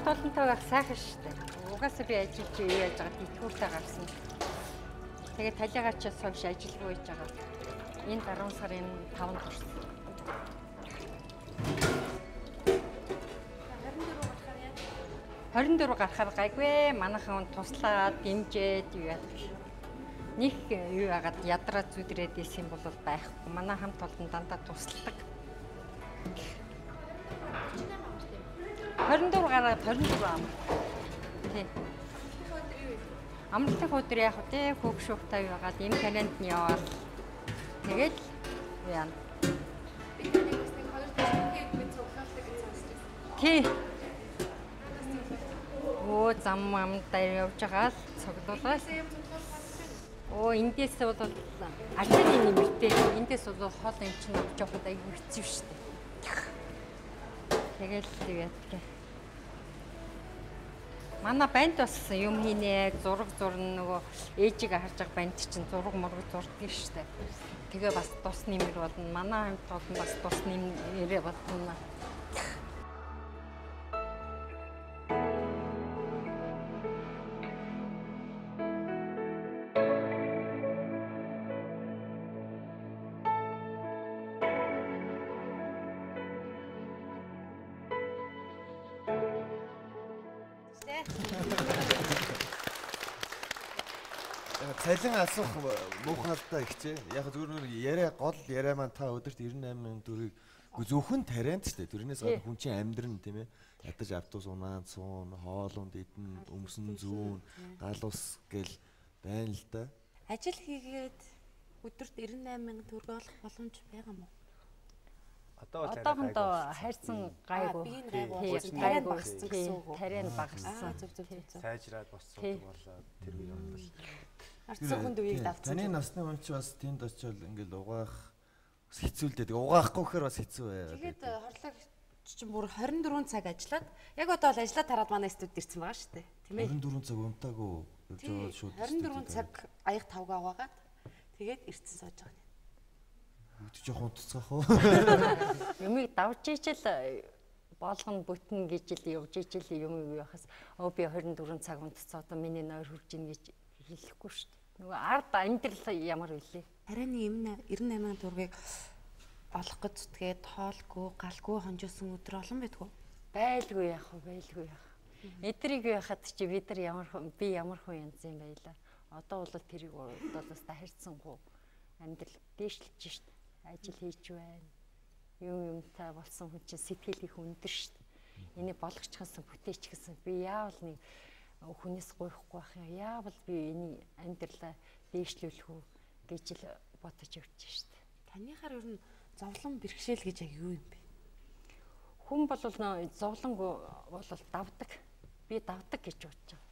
Толонтойгоо сайхан шүү дээ. Угаасаа би ажиллаж юу яаж байгаа дэтгүүртэй гарсан. Тэгээд талиагаа ч сувш ажилгүй байж байгаа. Энэ 10 сарын 5-нд төрсөн. 24 гарахаар гайгүй. Манайхан туслаад дэмжээд юу яадаг. Нэг юу яагаад ядраа зүдрээд исэн бол байхгүй. Манай хамт олон дандаа тусалдаг. 24 гараад 24 ам. Тий. Амралтын өдөр яг тий хөөх шугтай байгаад энэ календ нь яваад тэгээд яана. Би нэгээс нэг 2 дахин цуглаалдаг гэж сонсчихсан. Тий. Оо зам амтай явж байгаа л цуглуулаад. Оо эндээс бол ачааны нэмэртэй. Эндээс бол хоол юм чинь авч явахад аягүй хэцүү шүү дээ. Тэгээд Манай банд бас юм хийнэ, зураг зурна нөгөө ээжийг харж байгаа банд чинь зураг мураг зурдаг шүү дээ. Тэгээ бас тус нэмэр болно. Манай хамт олон бас тус нэмэрээ болно. Цалин асуух муухай л да ихчээ. Яг зүгээр яриа гол яриа маань та өдөрт 98 төгрөгийг зөвхөн тарианд ч тэрнээс гадна хүн чинь амьдрын тийм ээ. Ядаж автобус унаад суун, хоолунд идэн, өмсөн зүүн, гал ус гэл байна л да. Ажил хийгээд өдөрт 98,000 төгрөг олох боломж байгаа мó? Одоохондоо хайрцан гайгүй. Тарианд багассан гэсэн үг үү? Тарианд багассан. Зөв. Сайжраад босцоод болоод тэр үе бодлоо. Арцсан хүнд үеийг давцсан. Таны насны хүн чи бас тэнд очивол ингээл угаах хэцүүлдэ. Угаахгүй гэхээр бас хэцүү байгаад. Тэгээд хорлог чинь бүр 24 цаг ажиллаад яг одоо бол ажиллаад тараад манай студид ирсэн байгаа шүү дээ. Тийм ээ. 24 цаг унтаагүй явж байгаа шууд. 24 цаг аяг тавгаа угаагаад тэгээд ирсэн сууж байгаа юм. Үгүй жоохон утцгаах уу? Юмыг давж ичэл болгоно бүтэн гэж л явж ичэл юм яхаас би 24 цаг унтцаа одоо миний нойр хурж ийн гэж хэлэхгүй шүү дээ. Нөгөө ард амьдрал ямар вүлээ. Харин 98,000 төгрөгийг олох гэж зүтгээд тоолгүй, галгүй хонжоосон өдөр олон байдгүй. Байлгүй яах вэ? Байлгүй яах. Эдрийг яхад чи бид нар ямар хүн янз юм байлаа. Одоо бол тэрийг бодолоос тахирцсан хуу амьдрал дээшлж шít. Ажил хийж байна. Юмтай болсон хүн чинь сэтгэл их өндөр шít. Энийг болгоч гэсэн бүтээч гэсэн би яавал нэг хүнээс гуйхгүй байх юм. Яавал би энийг амьдралаа дээшлүүлэх үү гэж л бодож явж шít. Танихаар ер нь зовлон бэрхшээл гэж яг юу юм бэ? Хүн бол зовлон бол давдаг. Би давдаг гэж бодож байгаа.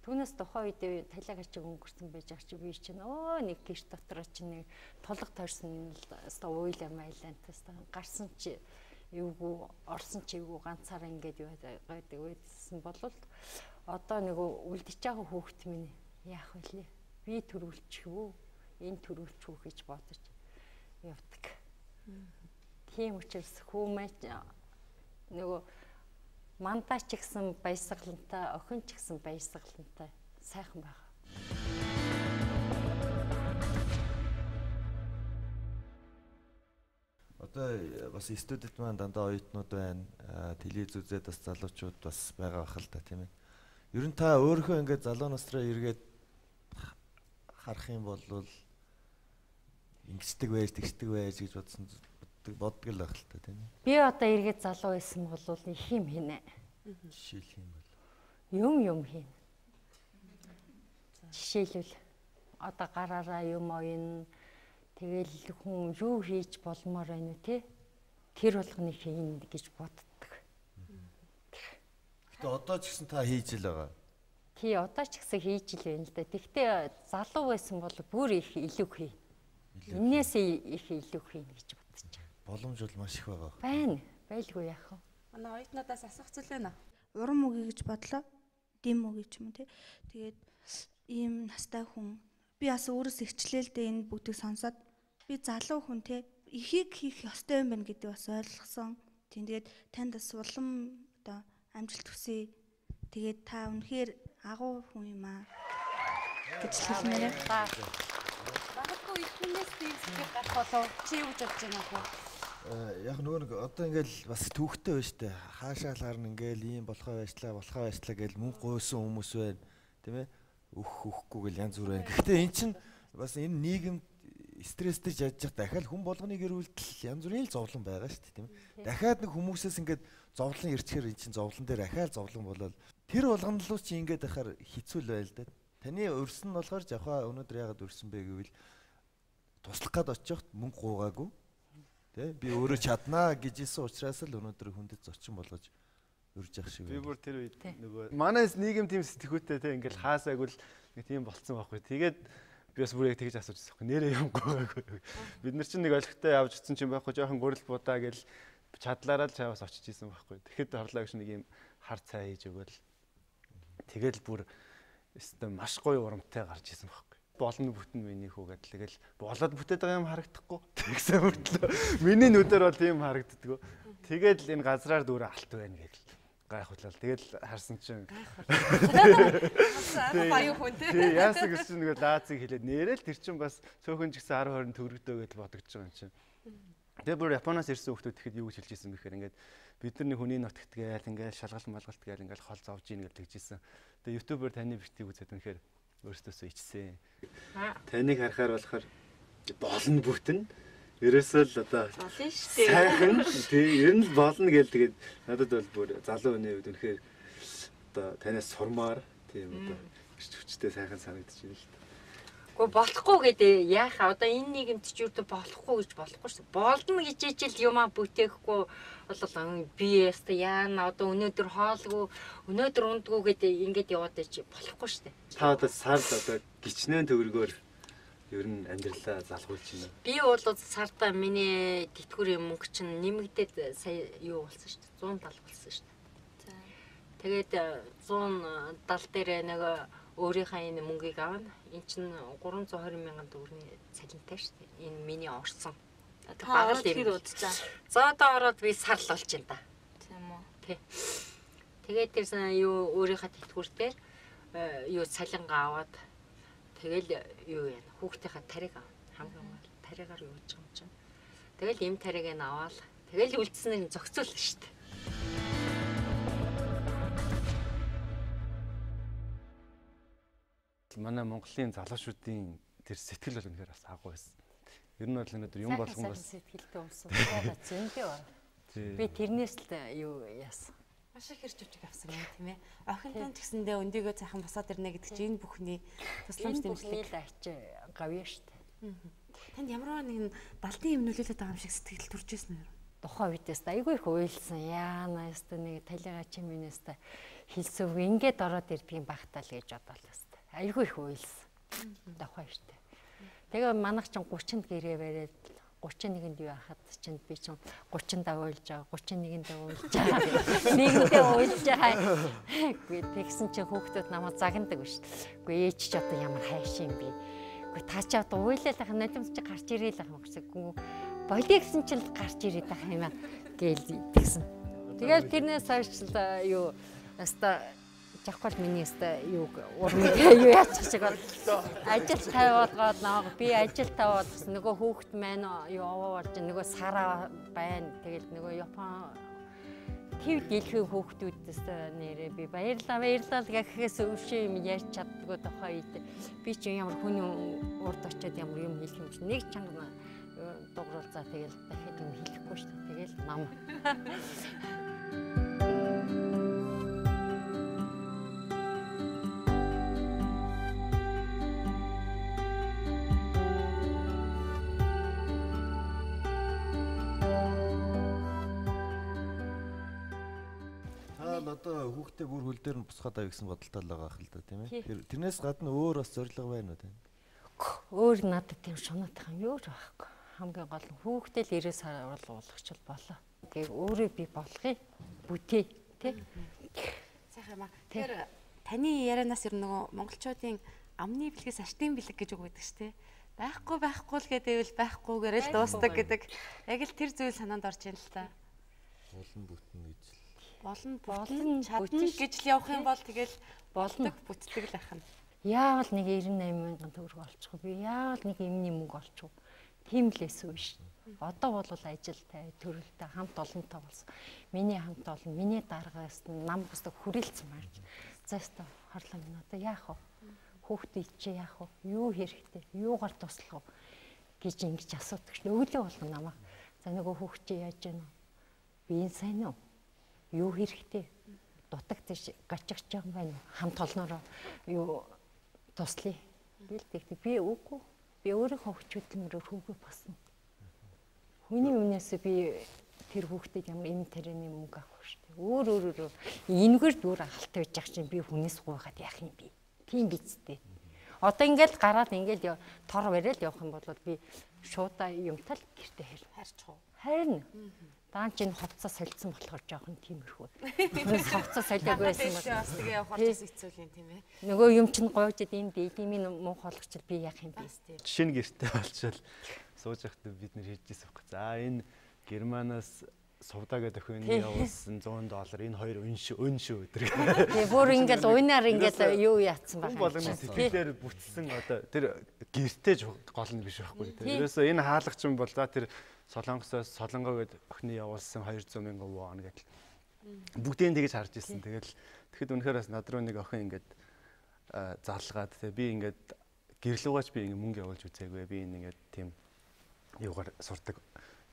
Түүнээс тухайн үед талиаг ачиг өнгөрсөн байж байгаа чи би чинь нэг гэрт дотор чинь нэг тулга тойрсон уйлаа майлантаас гарсан чи эвгүй орсон чи эвгүй ганцаараа ингээд байдаг үйдсэн болвол одоо нэг үлдчихэж байгаа хүүхэд минь яах вэ? Би төрүүлчих үү? Энэ төрүүлчих үү гэж бодож явдаг. Тийм учраас хүмүүс нөгөө мандаа ч гэсэн баясгалантай, охин ч гэсэн баясгалантай сайхан байгаа. Одоо бас студид маань дандаа оюутнууд байна. Телевиз үзээд бас залуучууд бас байгаа бах л да тийм ээ. Ер нь та өөрийнхөө ингээд залуу насраа эргээд харах юм бол ингэждэг байж, тэгждэг байж гэж боддог л байх л та тийм ээ. Би одоо эргээд залуу байсан бол их юм хийнэ. Жишээлх юм бол юм хийн. Жишээлбэл одоо гараараа юм оён тэгэл хүн юу хийж болмоор байна үү те? Тэр болгоны хийн гэж боддог. Гэтэ одоо ч гэсэн та хийж л байгаа. Тий одоо ч гэсэн хийж л байна л да. Тэгтээ залуу байсан бол бүр их илүү хий. Энээс их илүү хийн гэж бодож байгаа. Боломж бол маш их байгаа. Байна. Байлгүй яах вэ? Манай оюутнуудаас асуух зүйл байна. Урам үгүй гэж бодлоо. Дэм үгүй ч юм уу тий. Тэгээд ийм настай хүн би бас өөрөөс ихчлээлдээ энэ бүгдийг сонсоод би залуу хүн тий ихийг хийх ёстой юм байна гэдэг бас ойлгосон. Тэгээд танд бас улам одоо амжилт хүсье. Тэгээд та үнэхээр агуу хүн юм аа. гэж хэлмээр байна. Багтгүй их хүнээс тийм сэтгэл гарах болов чи юу гэж бодож байна вэ? Яг нөгөө одоо ингээл бас түүхтэй байна штэ. Хаашаа л гарна ингээл ийм болохоо байжлаа гэж мөнгө гуйсан хүмүүс байна. Тийм ээ? Өхгүй гэл янз бүр байна. Гэхдээ эн чинь бас энэ нийгэм стресстэй жадж дахиад хүн болгоны гэр бүлдэл янз бүрийн зовлон байгаа штэ тийм ээ. Дахиад нэг хүмүүсээс ингээд зовлон ирчихээр эн чинь зовлон дээр ахаал зовлон болол тэр болгонлуу чи ингээд ахаар хэцүү л байл да. Таны өрсөн нь болохоор жахаа өнөөдөр яагаад өрсөн бэ гэвэл туслах гад очихт мөнгө гуугаагүй. Тэ би өөрөө чаднаа гэжсэн учраас л өнөөдөр хүндэд зочин болгож өрж явах шиг. Би бүр тэр үед нөгөө манайс нийгэм тийм сэтгүүтэй те ингээл хаасаагүй л нэг тийм болцсон байхгүй. Тэгээд би бас бүр яг тэгж асууж байсан. Нэрээ юм гоогүй. Бид нар чинь нэг олигтой явж утсан чинь байхгүй жоохон гурил будаа гэл чадлаараа л чаваас очиж исэн байхгүй. Тэгэхэд хорлоо гэж нэг юм хар цай хийж өгөөл. Тэгэл бүр өстө маш гоё урамтай гарч исэн байхгүй. Болно бүтэн миний хүү гэдэг. Тэгэл болоод бүтээд байгаа юм харагдахгүй. Тэгсэн мөртлөө миний нүдээр бол тийм харагддггүй. Тэгэл энэ газраар дүүрээ алт байна гэж гайхуулаад тэгэл харсан чинь баян хүн тий. Яасан гэж чинь нөгөө Лазыг хэлээд нэрэл тэр чинь бас цөөхөн ч гэсэн 10 20 төгрөгдөө гэж бодогдож байгаа юм чинь. Тэгээ бүр Японоос ирсэн хүмүүс тэгэхэд юу гэж хэлж ирсэн бэхээр ингээд бид нарны хүний нутагт гээл ингээд шалгалт малгалт гээл ингээд хол зовж ийн гэж хэлжсэн. Тэгээ ютубер таны битгийг үзээд үнэхээр өөрөөсөө ичсэн. Таныг харахаар болохоор болно бүтэн. Ерөөсөө л одоо сайхан тий ер нь л болно гэл тэгээд надад бол бүр залуу хүний үед үнэхээр одоо танаас сурмаар тийм одоо ирч хүчтэй сайхан санагдчихэв л та. Гэхдээ болохгүй гэдэг яах одоо энэ нийгэмд ч юу болохгүй гэж болохгүй шүү. Болно гэж ижил юмаа бүтээхгүй бол би яста яана одоо өнөөдөр хоолгүй өнөөдөр ундгүй гэдэг ингэж яваад байж болохгүй шүү. Та одоо сард одоо гичнэн төгрөгөөр ер нь амьдралаа залгуулж байна. Би бол сартаа миний тэтгэврийн мөнгө чинь нэмэгдээд сая юу болсон шүү дээ. 170 болсон шүү дээ. Тэгээд 170 дээр нэг өөрийнхөө энэ мөнгийг авна. Энд чинь 320 мянган төгрөгийн цалинтай шүү дээ. Энэ миний орсон. Багал юм. За одоо ороод би сарл болж байна да. Тийм үү. Тий. Тэгээд тэрсэн юу өөрийнхөө тэтгэврээр юу цалингаа аваад тэгэл юу яана хүүхдийнхаа тариг хамгийн гол таригаар юу гэж юм чинь. Тэгэл эм тариг нь аваад тэгэл үлдснээр зохицуулна шүү дээ. Манай Монголын залуучуудын тэр сэтгэл бол үнэхээр бас агуу байсан. Ер нь бол өнөөдөр юм болгон бас сэтгэлтэй улс байгаа зөндөө байна. Би тэрнээс л юу яасан. Маш их хэрч үжиг авсан юм тийм ээ. Охинтой ч гэсэндээ өндийгөө цаахан босоод ирнэ гэдэг чинь энэ бүхний тусламж дэмжлэг ачи гавья штэ. Танд ямар нэгэн далдын юм нөлөөлөд байгаа юм шиг сэтгэл төрж ирсэн үү? Тухайн үедээс айгүй их уйлсан. Яана яста нэг талигаа чимээс та хэлсэв ингээд ороод ирдгийн багтаал гэж бодлоо. Айгүй их уйлсан. Тухайн штэ. Тэгээ манайх чинь 30-нд гэрээ бариад 31-нд юу хахад чинь би чинь 30-нд уйлж байгаа 31-нд уйлж байгаа нэгэндээ уйлж байгаа. Тэгсэн чинь хүүхдүүд намайг загнадаг биш. Үгүй ээж ч одоо ямар хайшин би. Үгүй та ч одоо уйлал ах нулимс чи гарч ирээл ах гэсэн. Болиё гэсэн чинь гарч ирээд ах юм аа гээл тэгсэн. Тэгэл тэрнээс хойш юу яста жахвал миний яста юу урмыг юу яачих шиг бол ажил тавиулгаад нааг би ажил тавиад нөгөө хүүхэд маань юу овоо болж нөгөө сараа байна. Тэгэл нөгөө Япон төв дэлхийн хүүхдүүдээс нэрээ би баярлалаа гэхээс өвшөө юм ярьж чаддгүй тухай үед би ч ямар хүний урд очиод ямар юм хэлэх юм чи нэг чанга дууралзаа тэгэл дахиад юм хэлэхгүй шүү дээ. Тэгэл нам одоо хүүхдээ бүр хөл дээр нь босгоод авъя гэсэн бодолтой л байгаа хэл та тийм ээ. Тэрнээс гадна өөр бас зорилго байна уу тийм? Өөр надад тийм шунаад байгаа юм юу байхгүй. Хамгийн гол нь хүүхдээ л 90 сар болгочихвол болоо. Тэгээ өөрөө би болгоё. Бүтээ тий. Сайхан юм аа. Тэгэхээр таны ярианаас ер нь нөгөө монголчуудын амны бэлгээс аштын бэлэг гэж үг байдаг шүү дээ. Байхгүй л гэдэг байхгүйгээр л дуустдаг гэдэг. Яг л тэр зүйл санаанд орж ийн л та. Олон бүтэн гэж л Болон чадна гэж л явах юм бол тэгэл болдог бүтдэг л ахна. Яавал нэг 98 мянган төгрөг олчихгүй. Би яавал нэг эмний мөнгө олчихгүй. Тийм л эсвэ ш. Одоо бол ажилтай, төрөлтэй, хамт олонтой болсон. Миний хамт олон, миний дараагаас нам хөстөг хүрээлцэн байна. Заастаа хорлоо минь одоо яах вэ? Хүүхдээ чи яах вэ? Юу хэрэгтэй? Юугаар туслах вэ? гэж ингэж асуудаг ш. Өглөө болгоо намаа. За нөгөө хүүхд чи яаж гэнэ? Би энэ сайн уу? Юу хэрэгтэй? Дутагдчих гачигч байгаа юм байна. Хамт олноороо юу туслая. Бэлдэгтэй. Би үгүй. Би өөрийнхөө хөчөдлөмөрөөр хүүгээ босно. Хүний өмнөөс би тэр хүүхдэд ямар эм тарианы мөнгө авах шүү дээ. Өөрөөр энэгээр дүр алт байж ах чинь би хүнээс гуйгаад яах юм бэ? Тийм бицтэй. Одоо ингээл гараад ингээл тор бариад явах юм бол би шуудаа юмтал гэртээ харьчих уу? Харин. Даанч энэ хувцас солилцсон болохоор жоохон тиймэрхүү. Хувцас солиог байсан бол бас тэгээ явахаас хэцүүл юм тийм ээ. Нөгөө юм чинь гоожод энэ дээлимийн муу хологчл би яах юм бэ сте. Жишээ нь гэртээ болчихвол сууж явахдаа бид нэр хийжсэн байхгүй. За энэ Германаас сувдагээд өхөний явуулсан $100 энэ хоёр өн шүү өдөр. Тэгээ бүр ингээл уйнаар ингээл юу яатсан байгаа. Болгоны сэтгэлээр бүтсэн одоо тэр гэртээ голно биш байхгүй. Тэрээс энэ хаалгач юм бол за тэр Солонгосоос Солонгоо гээд өхний явуулсан 200,000 вон гэдэг. Бүгдийг тэгэж харж ирсэн. Тэгэхэд үнэхээр бас над руу нэг охин ингээд залгаад би ингээд гэрлүүгаач би ингээд мөнгө явуулж үзээгүй. Би ингээд тийм юугаар сурдаг.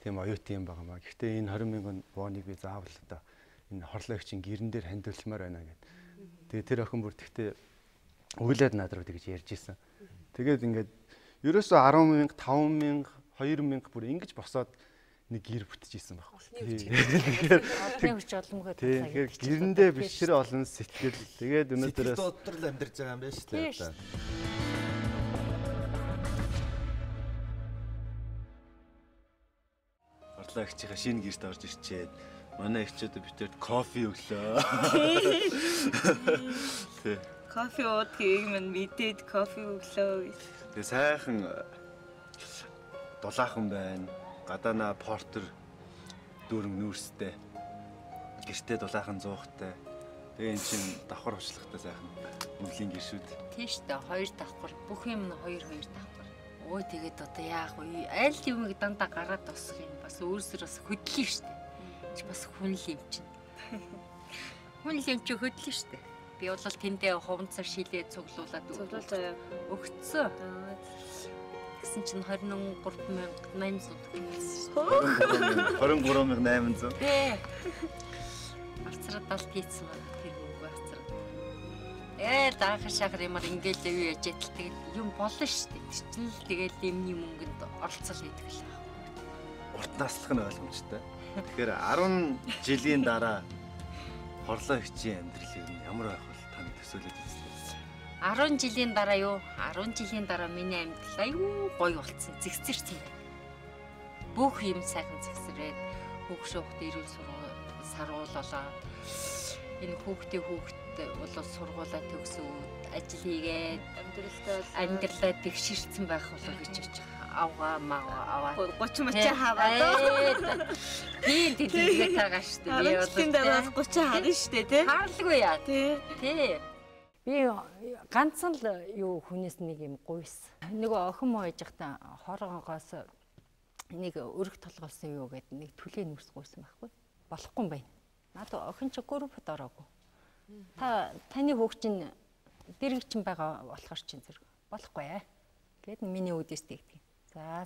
Тийм оюутан юм байгаа маа. Гэхдээ энэ 20,000 воныг би заавал одоо энэ хорлогчийн гэрэн дээр хандуулмаар байна гэд. Тэгээ тэр охин бүр тэгтээ өглөөд над руу тэгж ярьж исэн. Тэгээд ингээд ерөөсөө 10,000, 5,000, 2,000 бүр ингэж босоод нэг гэр бүтчихсэн байхгүй. Тэгэхээр гэрэндээ бишрээ олон сэтгэл. Тэгээд өнөөдрөөс дотрол амьдарч байгаа юм байна шүү дээ. Ахчихаа шинэ гэрт орж ирчээд манай эхчүүд битээр кофе өглөө. Тэ. Кофе уудгийг минь мэдээд кофе өглөө. Тэгээ сайхан дулаахан байна. Гадаана портер дүүрэн нүүрстэй. Гэртээ дулаахан зуухтай. Тэгээ эн чинь давхар уучлагтай сайхан өвлийн гэршүүд. Тийш дээ, хоёр давхар. Бүх юм нь хоёр давхар. Ой тэгээд одоо яах вэ? Аль юмыг дандаа гараад тосох юм бас өөрсдөө бас хөдлөн штэ. Чи бас хүн л юм чинь. Хүн л юм чи хөдлөн штэ. Би бол тэндээ хуванцаар шилээ цуглуулад өгцөө. Тэгсэн чинь 23,800 23,800. Тий. Алцраад далд хийсэн байна тэр үг алцраад. Даахар шахар юмар ингээл юу яж ятал тэгээд юм болно шүү дээ. Тэр чинь л тэгээд юмний мөнгөнд оролцол хийдэг л аа. Урт наслах нь ойлгомжтой. Тэгэхээр 10 жилийн дараа хорлоо хичийн амьдрал юу ямар байх вэ таны төсөөлөд үзлээ. 10 жилийн дараа юу? 10 жилийн дараа миний амьдрал аюу гоё болцсон. Зэгцэрсэн юм. Бүх юм сайхан зэгсрээд хөгшөөхд ирүүл саргууллаа. Энэ хүүхдээ болоо сургуулаа төгсөөд ажил хийгээд амьдралаа тэгшэрсэн байх болоо гэж бодож аваа маа аваа 30 мөчөө хаваад тийм тэгээд тагаа штэ би бол тийм дараа 30 харна штэ тий хаалгүй яа тий би ганцхан л юу хүнээс нэг юм гуйс нөгөө охин моо яж та хоргонгоос нэг өрг толголсон юу гэдэг нэг түлээ нүрс гуйсан байхгүй болохгүй юм байна надад охин ч группт ороогүй таны хүүхчин дэрэг чин байгаа болохоор чин зэрэг болохгүй аа гэд миний үдээс тэгдэг. За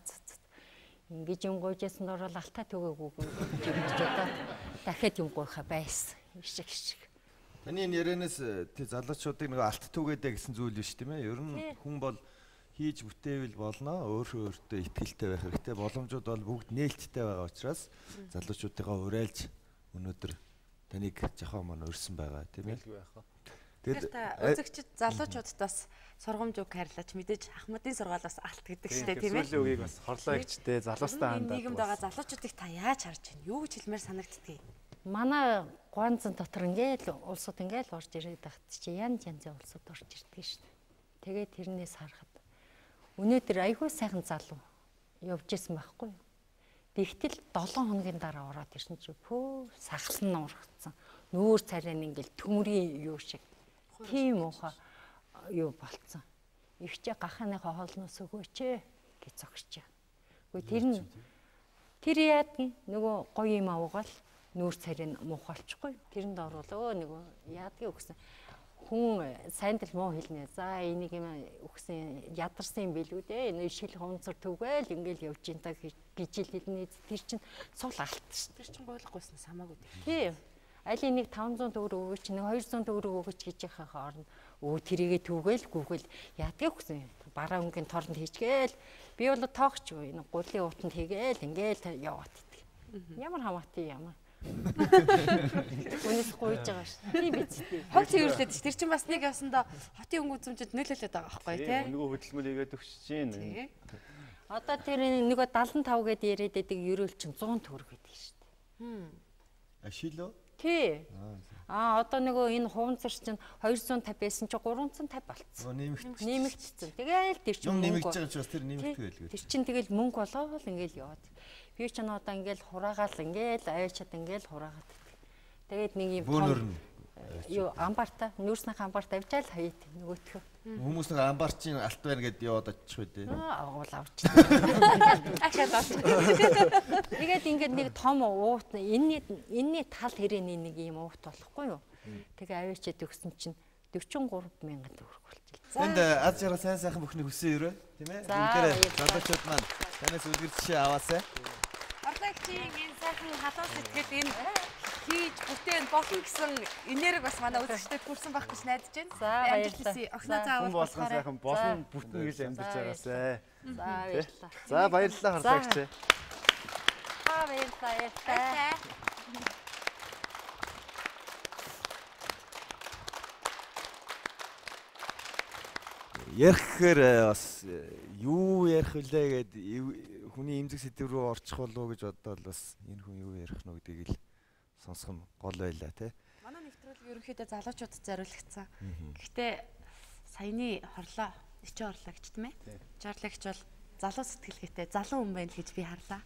ингэж юм гойжсэн дор бол алтаа төгөөгүй гэж бодоод дахиад юм гойхаа байсан. Ишиг. Таны ярианаас тий залуучуудыг нэг алт түгээдэ гэсэн зүйл биш тийм ээ. Ер нь хүн бол хийж бүтээвэл болно. Өөртөө ихтгэлтэй байх хэрэгтэй. Боломжууд бол бүгд нээлттэй байгаа учраас залуучуудыгаа уриалж өнөөдөр таныг жахаа маань өрсөн байгаа тийм ээ. Тэгээд үзэгчд залуучуудаас сургамж үг хайрлаач мэдээж Ахмадын сургаалаас алт гэдэг штэ тийм ээ. Сүүлийн үгийг бас хорлоо ихчтэй залуустаа хандаад. Нийгэмд байгаа залуучуудыг та яаж харж байна? Юу гэж хэлмээр санагддгийг? Манай Гуанзан дотор ингээл улсууд ингээл орж ирээд багт чи янзын улсууд орж ирдэг штэ. Тэгээд тэрнээс харахад өнөөдөр айгүй сайхан залуу явж исэн байхгүй юу? Тэгтэл 7 хоногийн дараа ороод ирсэн чи пөө сахалсан нуургацсан. Нүүр царай ингээл төмрийн юу шиг. Тийм уухаа юу болцсон. Ихчээ гахааныхаа хоолноос өгөөч гэж зогсож байгаа. Тэр яадгийн нөгөө гоё юм авгаал нүүр царай муухалчихгүй. Тэрэнд оруулаа нөгөө яадгийн өгсөн. Хүн сайндл муу хэлнэ. За энийг юм өгсөн ядарсан юм билүү дээ. Энэ шил хонцор түгээл ингээл явж ин та гэж хэлнэ. Тэр чинь сул алт ш. Тэр чинь гойлохгүйсэн самаагүй. Тийм. Айлын нэг 500 төгрөг өгөөч, нэг 200 төгрөг өгөөч гэж яхахаа орно. Тэрийгэ түгээл гүгэл яадгийн өгсөн. Бараа өнгөний торнд хийчгээл. Би бол тоогч юу энэ гурлын утанд хийгээл ингээл яваад идэг. Ямар хамаатай ямар. Үнэс гуйж байгаа ш. Тийм биз дээ. Хог цэвэрлээд ш. Тэр чинь бас нэг явсандаа хотын өнгө үзмжид нөлөөлөд байгаа байхгүй тий. Нөгөө хөдөлмөр хийгээд өгч чинь. Одоо тэр нөгөө 75 гээд яриад байдаг ерөөл чинь 100 төгрөг гэдэг ш. Ашилоо? Тий. Одоо нөгөө энэ хуванцар чинь 250 байсан чи 350 болцсон. Нэмэгдсэн. Тэгээл тэр чинь нэмэгдэж байгаа ч бас тэр нэмэгдэх байлгүй. Тэр чинь тэгэл мөнгө болоод ингээл яваад. Би ч одоо ингээл хураагаал ингээл аваачаад ингээл хураагаад. Тэгээд нэг юм юу амбартаа нүүрснийх амбарт авчаал хаяат нөгөөтгөө. Хүмүүс нэг амбарчин алт байна гэд яваад очих үү дээ. Уул авч. Ахаад авч. Тэгээд ингээд нэг том уут энэний тал хэрээний нэг юм уут болохгүй юу. Тэгээ аваачаад өгсөн чинь 43,000 төгрөг болчихлоо. Энд аз жаргал сайн сайхан бүхний хүсэн өрөө тийм ээ. Үнэхээр залуучууд маань танаас үлгэр жишээ аваасай. Ордогчийн энэ сайхан халуун сэтгэл энэ хийж бүтээн болно гэсэн энерги бас манай үзэгчдэд хүрсэн байх гэж найдаж байна. За баярлалаа. Огноо заавал болохоор сайхан болно бүтэн гэж амьдарч байгаасай. За баярлалаа. За баярлалаа харлаагч. Баярлалаа. Яриххээр бас юу ярих вүлээ гэд хүний эмзэг сэдв рүү орчих болов уу гэж бодоод бас энэ хүн юу ярих нь гэдгийг л сонсох нь гол байлаа тий. Манай нэвтрүүлэг ерөнхийдөө залуучуудад зориулагдсан. Гэхдээ саяны хорлоо, ичээ хорлогч тийм ээ. Ичээ бол залуу сэтгэлгээтэй залуу хүн байна гэж би харлаа.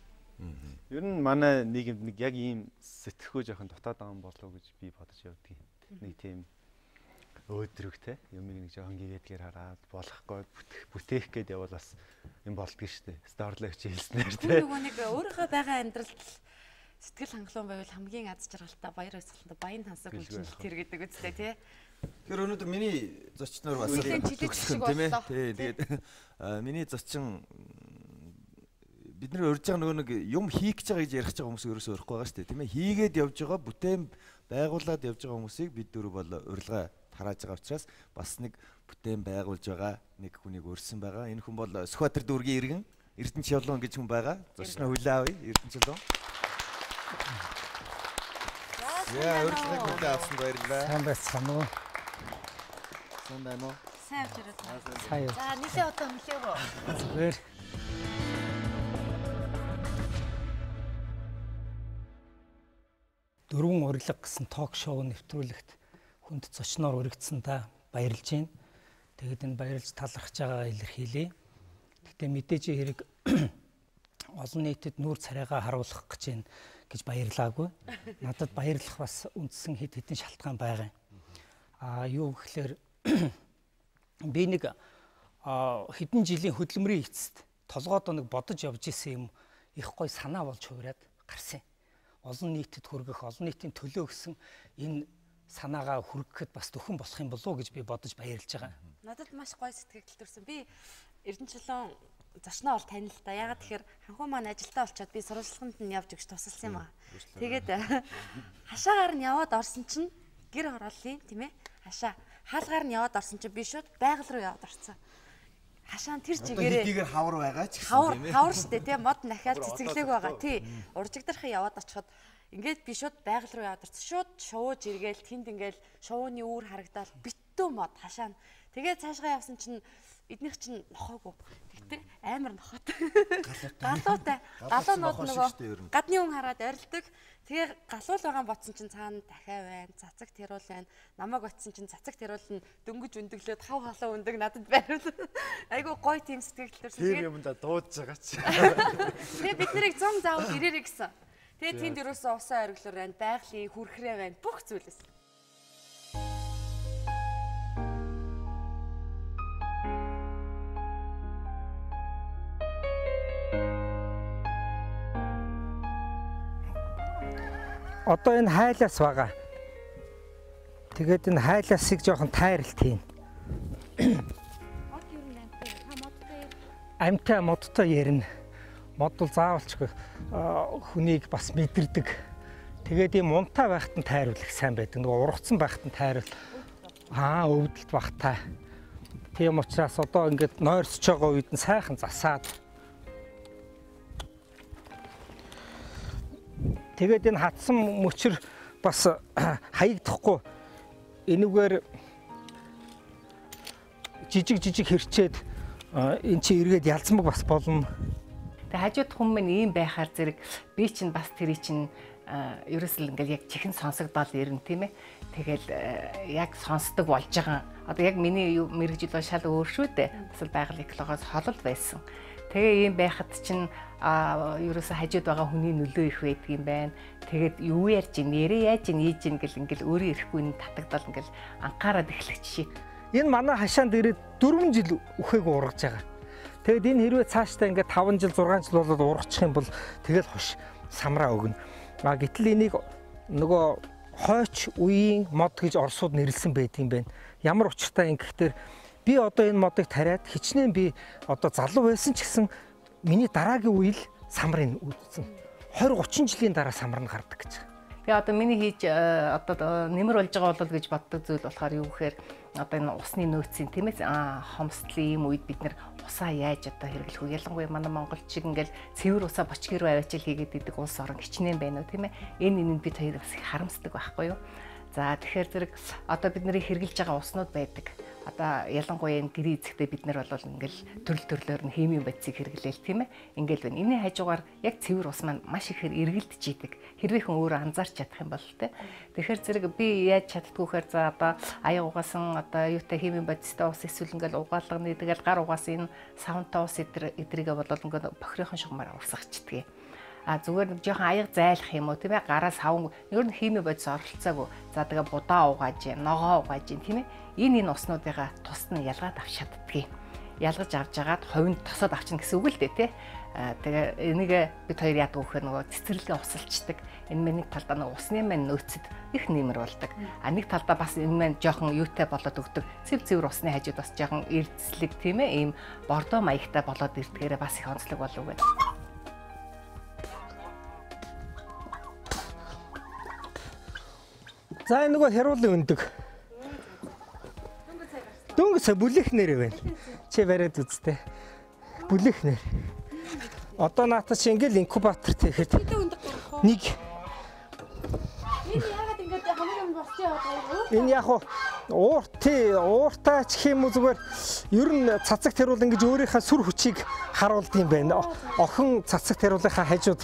Ер нь манай нийгэмд нэг яг ийм сэтгэхүй жоохон дутаад байгаа юм болов уу гэж би бодож явдгийн. Нэг тийм өөдрөгтэй юмыг нэг жоохон гигээдгээр хараад болохгүй бүтээх гээд явбал бас юм болдгоо штэ. Сторлогч хэлснээр тий. Нөгөө нэг өөрийнхөө байгаа амьдралд сэтгэл хангалуун байвал хамгийн аз жаргалтай баяр баясгалантай баян тансаг хүчнэлт тэр гэдэг үстэй тий. Тэгэхээр өнөөдөр миний зочноор бас төгсгөн тийм ээ. Тий. Тэгээд миний зочин бидний урьж байгаа нөгөө нэг юм хийх гэж байгаа гэж ярих байгаа хүмүүс ерөөсөө өрөхгүй байгаа шүү дээ тийм ээ. Хийгээд явж байгаа бүтээн байгуулад явж байгаа хүмүүсийг бид дөрөв бол урилга тарааж байгаа учраас бас нэг бүтээн байгуулж байгаа нэг хүнийг өрсөн байгаа. Энэ хүн бол Сүхбаатар дүүргийн иргэн Эрдэнэ Чулуун гэж хүн байгаа. Зочноо хүлээ авъя. Эрдэнэ Чулуун. Яа, урилгыг хүлээ авсан баярлалаа. Сайн байцгаана уу? Сайн байна уу? Сайн авчираа. Сайн. За, нэлээ одоо мөлөөгөө. Зүгээр. Дөрвөн урилга гэсэн ток шоу нэвтрүүлэгт хүнд зочноор уригдсандаа баярлж байна. Тэгэд энэ баярлж талархаж байгаагаа илэрхийлье. Гэхдээ мэдээж хэрэг олон нийтэд нүүр царайгаа харуулах гэж байна гэж баярлаагүй. Надад баярлах бас үндсэн хэд хэдэн шалтгаан байгаа юм. Юу гэхээр би нэг хэдэн жилийн хөдөлмөрийн эцэст толгойд нэг бодож явж исэн юм их гой санаа болж хувираад гарсан. Олон нийтэд хүргэх, олон нийтийн төлөө гэсэн энэ санаагаа хүргэхэд бас төхөн болох юм болов уу гэж би бодож баярлж байгаа. Надад маш гоё сэтгэл төрсөн. Би Эрдэнэ Чулуун зочноо бол танил та. Ягаад тэгэхээр ханхуу маань ажилдаа олчоод би сурвалжлаганд нь явж өгч тусалсан юм аа. Тэгээд хашаагаар нь яваад орсон чинь гэр хорооллын тийм ээ. Хаалгаар нь яваад орсон чинь би шууд байгаль руу яваад орсон. Хашаан тэр чигээрээ хэдийгээр хавар байгаа ч гэсэн тийм ээ. Хавар штэ тийм мод нахаад цэцэглээг байгаа. Тий. Уржигдрахын яваад очиход ингээд би шууд байгаль руу яваад орсон. Шууд шууж иргээл тэнд ингээл шууны үүр харагдаад битүү мод хашаана. Тэгээд цаашгаа явсан чинь эднийх чинь нохоогүй. Тэгтээ амар нохоод. Галуутай. Галуунууд нөгөө гадны хүн хараад орилдог. Тэгээ галуул байгаа бодсон чинь цаана дахиа байна. Цацаг тэрүүл байна. Намайг очсон чинь цацаг тэрүүл нь дөнгөж өндөглөөд хав халаа өндөг надад байрал. Айгу гоё тийм сэтгэл төрсөн. Тэр юмда дуудаж байгаа ч. Тэгээ бид нарыг зам заавал ирээрэй гэсэн. Тэгээ тэнд юусоо усан ориглоор байна. Байгалийн хүрхрээ байна. Бүх зүйлээс. Одоо энэ хайлаас байгаа. Тэгээд энэ хайлаасыг жоохон тайралт хийн. Амтай модтой ярина. Мод бол заавалчгүй хүнийг бас мэдэрдэг. Тэгээд ийм унтаа байхад нь тайруулах сайн байдаг. Нөгөө ургацсан байхад нь тайруул. Өвдөлт багтаа. Тийм учраас одоо ингээд нойрсож байгаа үед нь сайхан засаад. Тэгээд энэ хатсан мөчр бас хаягдахгүй энүүгээр жижиг хэрчээд эн чи эргээд ялцмаг бас болно. Тэг хажууд хүмүүс ийм байхаар зэрэг би чинь бас тэрий чинь ерөөсөл ингээл яг чихэн сонсогдоод ирнэ тийм ээ. Тэгэл яг сонсдог болж байгаа. Одоо яг миний мэрэгжил бол шал өөр шүү дээ. Бас байгаль экологоос холол байсан. Тэгээ ийм байхад чинь ерөөсө хажууд байгаа хүний нөлөө их байдаг юм байна. Тэгээд юу ярьж ин нэрээ яаж ин ийж ин гэл ингээл өөрөө ирэхгүй нь татагдал ингээл анхаарал эхлэх жишээ. Энэ манай хашаанд ирээд 4 жил үхээг ургаж байгаа. Тэгэд энэ хэрвээ цаашдаа ингээд 5 жил 6 жил болоод ургачих юм бол тэгэл хош самраа өгнө. Гэтэл энийг нөгөө хойч үеийн мод гэж орсууд нэрлсэн байдгийн байна. Ямар учиртай юм гэхээр би одоо энэ модыг тариад хичнээн би одоо залуу байсан ч гэсэн миний дараагийн үеил самрын үүдсэн. 20-30 жилийн дараа самар нь гардаг гэж. Би одоо миний хийж одоо нэмэр болж байгаа бол гэж боддог зүйл болохоор юу гэхээр одоо энэ усны нөөцийн тийм ээ хомсдлын ийм үед бид нэр усаа яаж одоо хэрэглэх вэ? Ялангуяа манай Монгол шиг ингээл цэвэр усаа бочгэр аваачил хийгээд идэг улс орон хичнээн байна уу тийм ээ? Энэ бид хоёр бас их харамсдаг байхгүй юу? За тэгэхээр зэрэг одоо бид нарыг хэрэгжилж байгаа уснууд байдаг. Одоо ялангуяа энэ гэрээ эзэгтэй бид нар бол ингээл төрлөөр нь химийн бодисыг хэрэглээл тийм ээ. Ингээл байна. Энийн хажуугаар яг цэвэр ус маань маш ихээр эргэлдэж идэг. Хэрвээ хүн өөрөө анзаарч чадах юм бол тийм. Тэгэхээр зэрэг би яаж чаддгүйхээр за одоо аяа угаасан одоо юутай химийн бодистай ус эсвэл ингээл угаалганы тэгэл гар угаасан энэ савнтай ус эдрийгээ бол ингээл бохирхон шугамаар урсгачдгийг. Зүгээр нэг жоохон аяг зайлах юм уу тийм ээ гараа савн ер нь химийн бодис оролцоогүй за тэгээ будаа угааж ногоо угааж тийм ээ энэ уснуудыгаа тусна ялгаад авч чаддгийг ялгаж авч жагаад ховинд тосоод авчна гэсэн үг л дээ тий тэгээ энийг бид хоёр яадаг вөхөр нөгөө цэцэрлэгээ усалчдаг энэ мань нэг талдаа нөгөө усны мань нөөцөд их нэмэр болдог нэг талдаа бас энэ мань жоохон юутай болоод өгдөг цэвэр усны хажууд бас жоохон эрдэслэг тийм ээ ийм бордоо маягтай болоод ирдгээрээ бас их онцлог болов гэдэг. За энэ нөгөө хяруулын өндөг. Дөнгөс бүлэх нэр байна. Чи бариад үзтээ. Бүлэх нэр. Одоо наатаа чи ингээл инкубатор хийхэд нэг Энэ яагаад ингэж хамгийн босч яваад байгаа юм? Энэ яг ууртай ч юм уу зүгээр ер нь цацаг тэрүүл ингэж өөрийнхөө сүр хүчийг харуулд юм байна. Охин цацаг тэрүүлийнхаа хажууд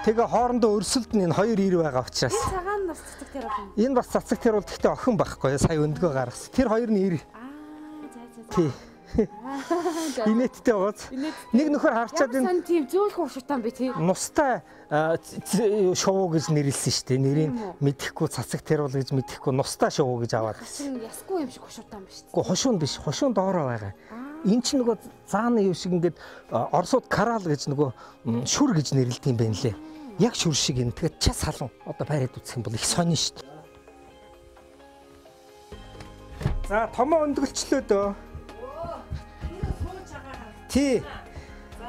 тэгээ хоорондоо өрсөлд нь энэ хоёр ир байгаа учраас. Энэ цагаан бас цацаг тэрүүл. Энэ бас цацаг тэрүүл гэхдээ охин байхгүй сая өндгөө гаргасан. Тэр хоёр нь ир. Тий. Инээдтэй ууз. Нэг нөхөр харчаад энэ тийм зөөлхөн ууштай би тий. Нустай шувуу гэж нэрлсэн шүү дээ. Нэрийг мэдэхгүй цацаг тэрүүл гэж мэдэхгүй нустай шувуу гэж аваад. Хашин ясгүй юм шиг хушуутай юм биш. Гэхдээ хушуун биш. Хушуун доороо байгаа. Энд чинь нөгөө зааны юу шиг ингээд орсууд карал гэж нөгөө шүр гэж нэрлэдэг юм байна лээ. Яг шүр шиг юм. Тэгээд час халуун. Одоо байраад үзэх юм бол их сонин шүү дээ. За томоо өндгөлчлөө дөө. Тий. За.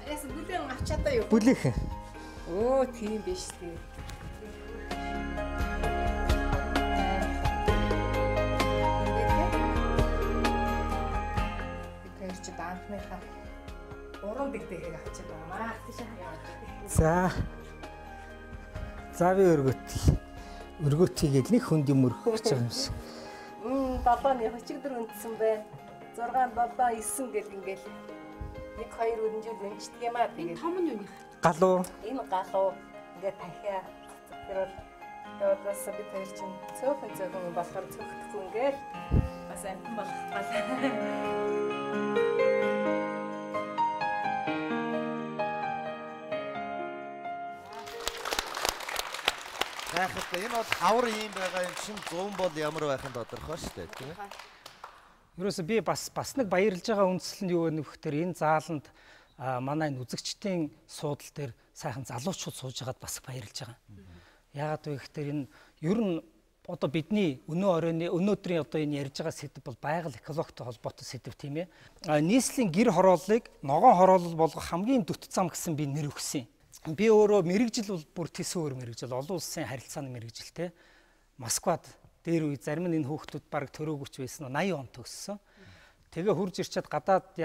Яасан бүлээн авчаадаа юу? Бүлээх. Тийм биш тий. Тэр чи даанхныхаа уран дэгдэгийг авчаад байгаа маа. Тийш За. хаяа. За би өргөтийгээд нэг хүнд юм өргөж байгаа юм шиг. 7-ны хүчигдэр үндсэн байна. 6 7 9 гэл ингээл 1 2 өрнжил өнчдөг юм аа тэгээд том нь юу нэ? Галуу. Энэ галуу ингээд тахиа. Тэр бол бас би тэр чинь цөөхөн болохоор цөөхдөхгүй ингээл бас амт болох гал. Яахад энэ бол хавар юм байгаа юм чинь 100 бол ямар байх нь тодорхой шүү дээ тийм ээ. Ерөөсө би бас нэг баярлж байгаа үндсэл нь юу вэ гэхээр энэ зааланд манай энэ үзэгчдийн суудал дээр сайхан залуучууд сууж байгаад бас баярлж байгаа. Яагаад вэ гэхээр энэ ер нь одоо бидний өнөөдрийн одоо энэ ярьж байгаа сэдв бол байгаль экологитой холбоотой сэдв тийм ээ. Нийслэлийн гэр хорооллыг ногоон хороолол болгох хамгийн дөт зам гэсэн би нэр өгсөн. Би өөрөө мэрэгжил бол бүр төсөөр мэрэгжил олон улсын харилцааны мэрэгжилтэй Москвад дээр үе зарим нь энэ хүүхдүүд баг төрөөгүйч байсан 80 он төгссөн. Тэгээ хурж ирчээд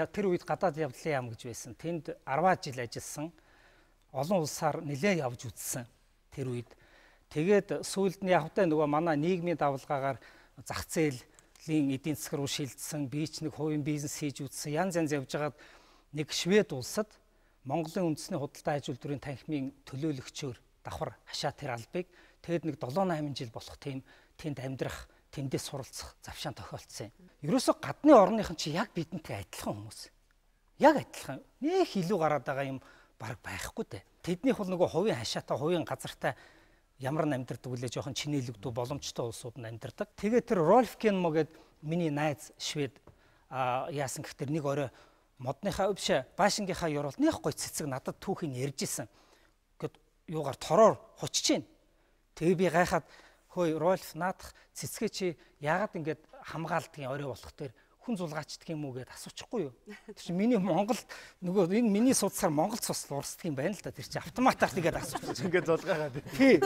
тэр үед гадаад явдлын яам гэж байсан. Тэнд 10 жил ажилласан. Олон улсаар нэлээ явж үзсэн тэр үед. Тэгээд сүүлд нь явтай нөгөө манай нийгмийн давалгаагаар зах зээлийн эдийн засаг руу шилжсэн, би ч нэг хувийн бизнес хийж үзсэн. Янз явж байгаад нэг Швед улсад Монголын үндэсний худалдаа аж үйлдвэрийн танхимын төлөөлөгчөөр давхар хашаа тэр албыг тэгэд нэг 7-8 жил болох тийм тэнд амьдрах, тэндээс суралцах завшаан тохиолдсон юм. Ерөөсө гадны орныхан чи яг бидэнтэй адилхан хүмүүс. Яг адилхан. Нэг илүү гараад байгаа юм баг байхгүй дээ. Тэднийх бол нөгөө хувийн хашаатай, хувийн газартай ямар н амьдардаг үлээ жоохон чинээлэгдүү боломжтой улсууд нь амьдардаг. Тэгээд тэр Rolf Kenmo гээд миний найз Швед яасан гэхээр нэг орой модныхаа өвшө Баашингийнхаа ёроолт нэг гой цэцэг надад түүхийн ярьж исэн. Гэт юугаар тороор хочиж гин. Тэгээ би гайхаад хөөе Rolf наадах цэцгээ чи яагаад ингэж хамгаалдгийн орой болох тэр хүн зулгаачдаг юм уу гэд асуучихгүй юу. Тэр чинь миний Монгол нөгөө энэ миний судсаар Монгол цус урсдаг юм байна л да. Тэр чинь автоматар тэгээд асуучих. Ингээд зулгаагаад. Тий.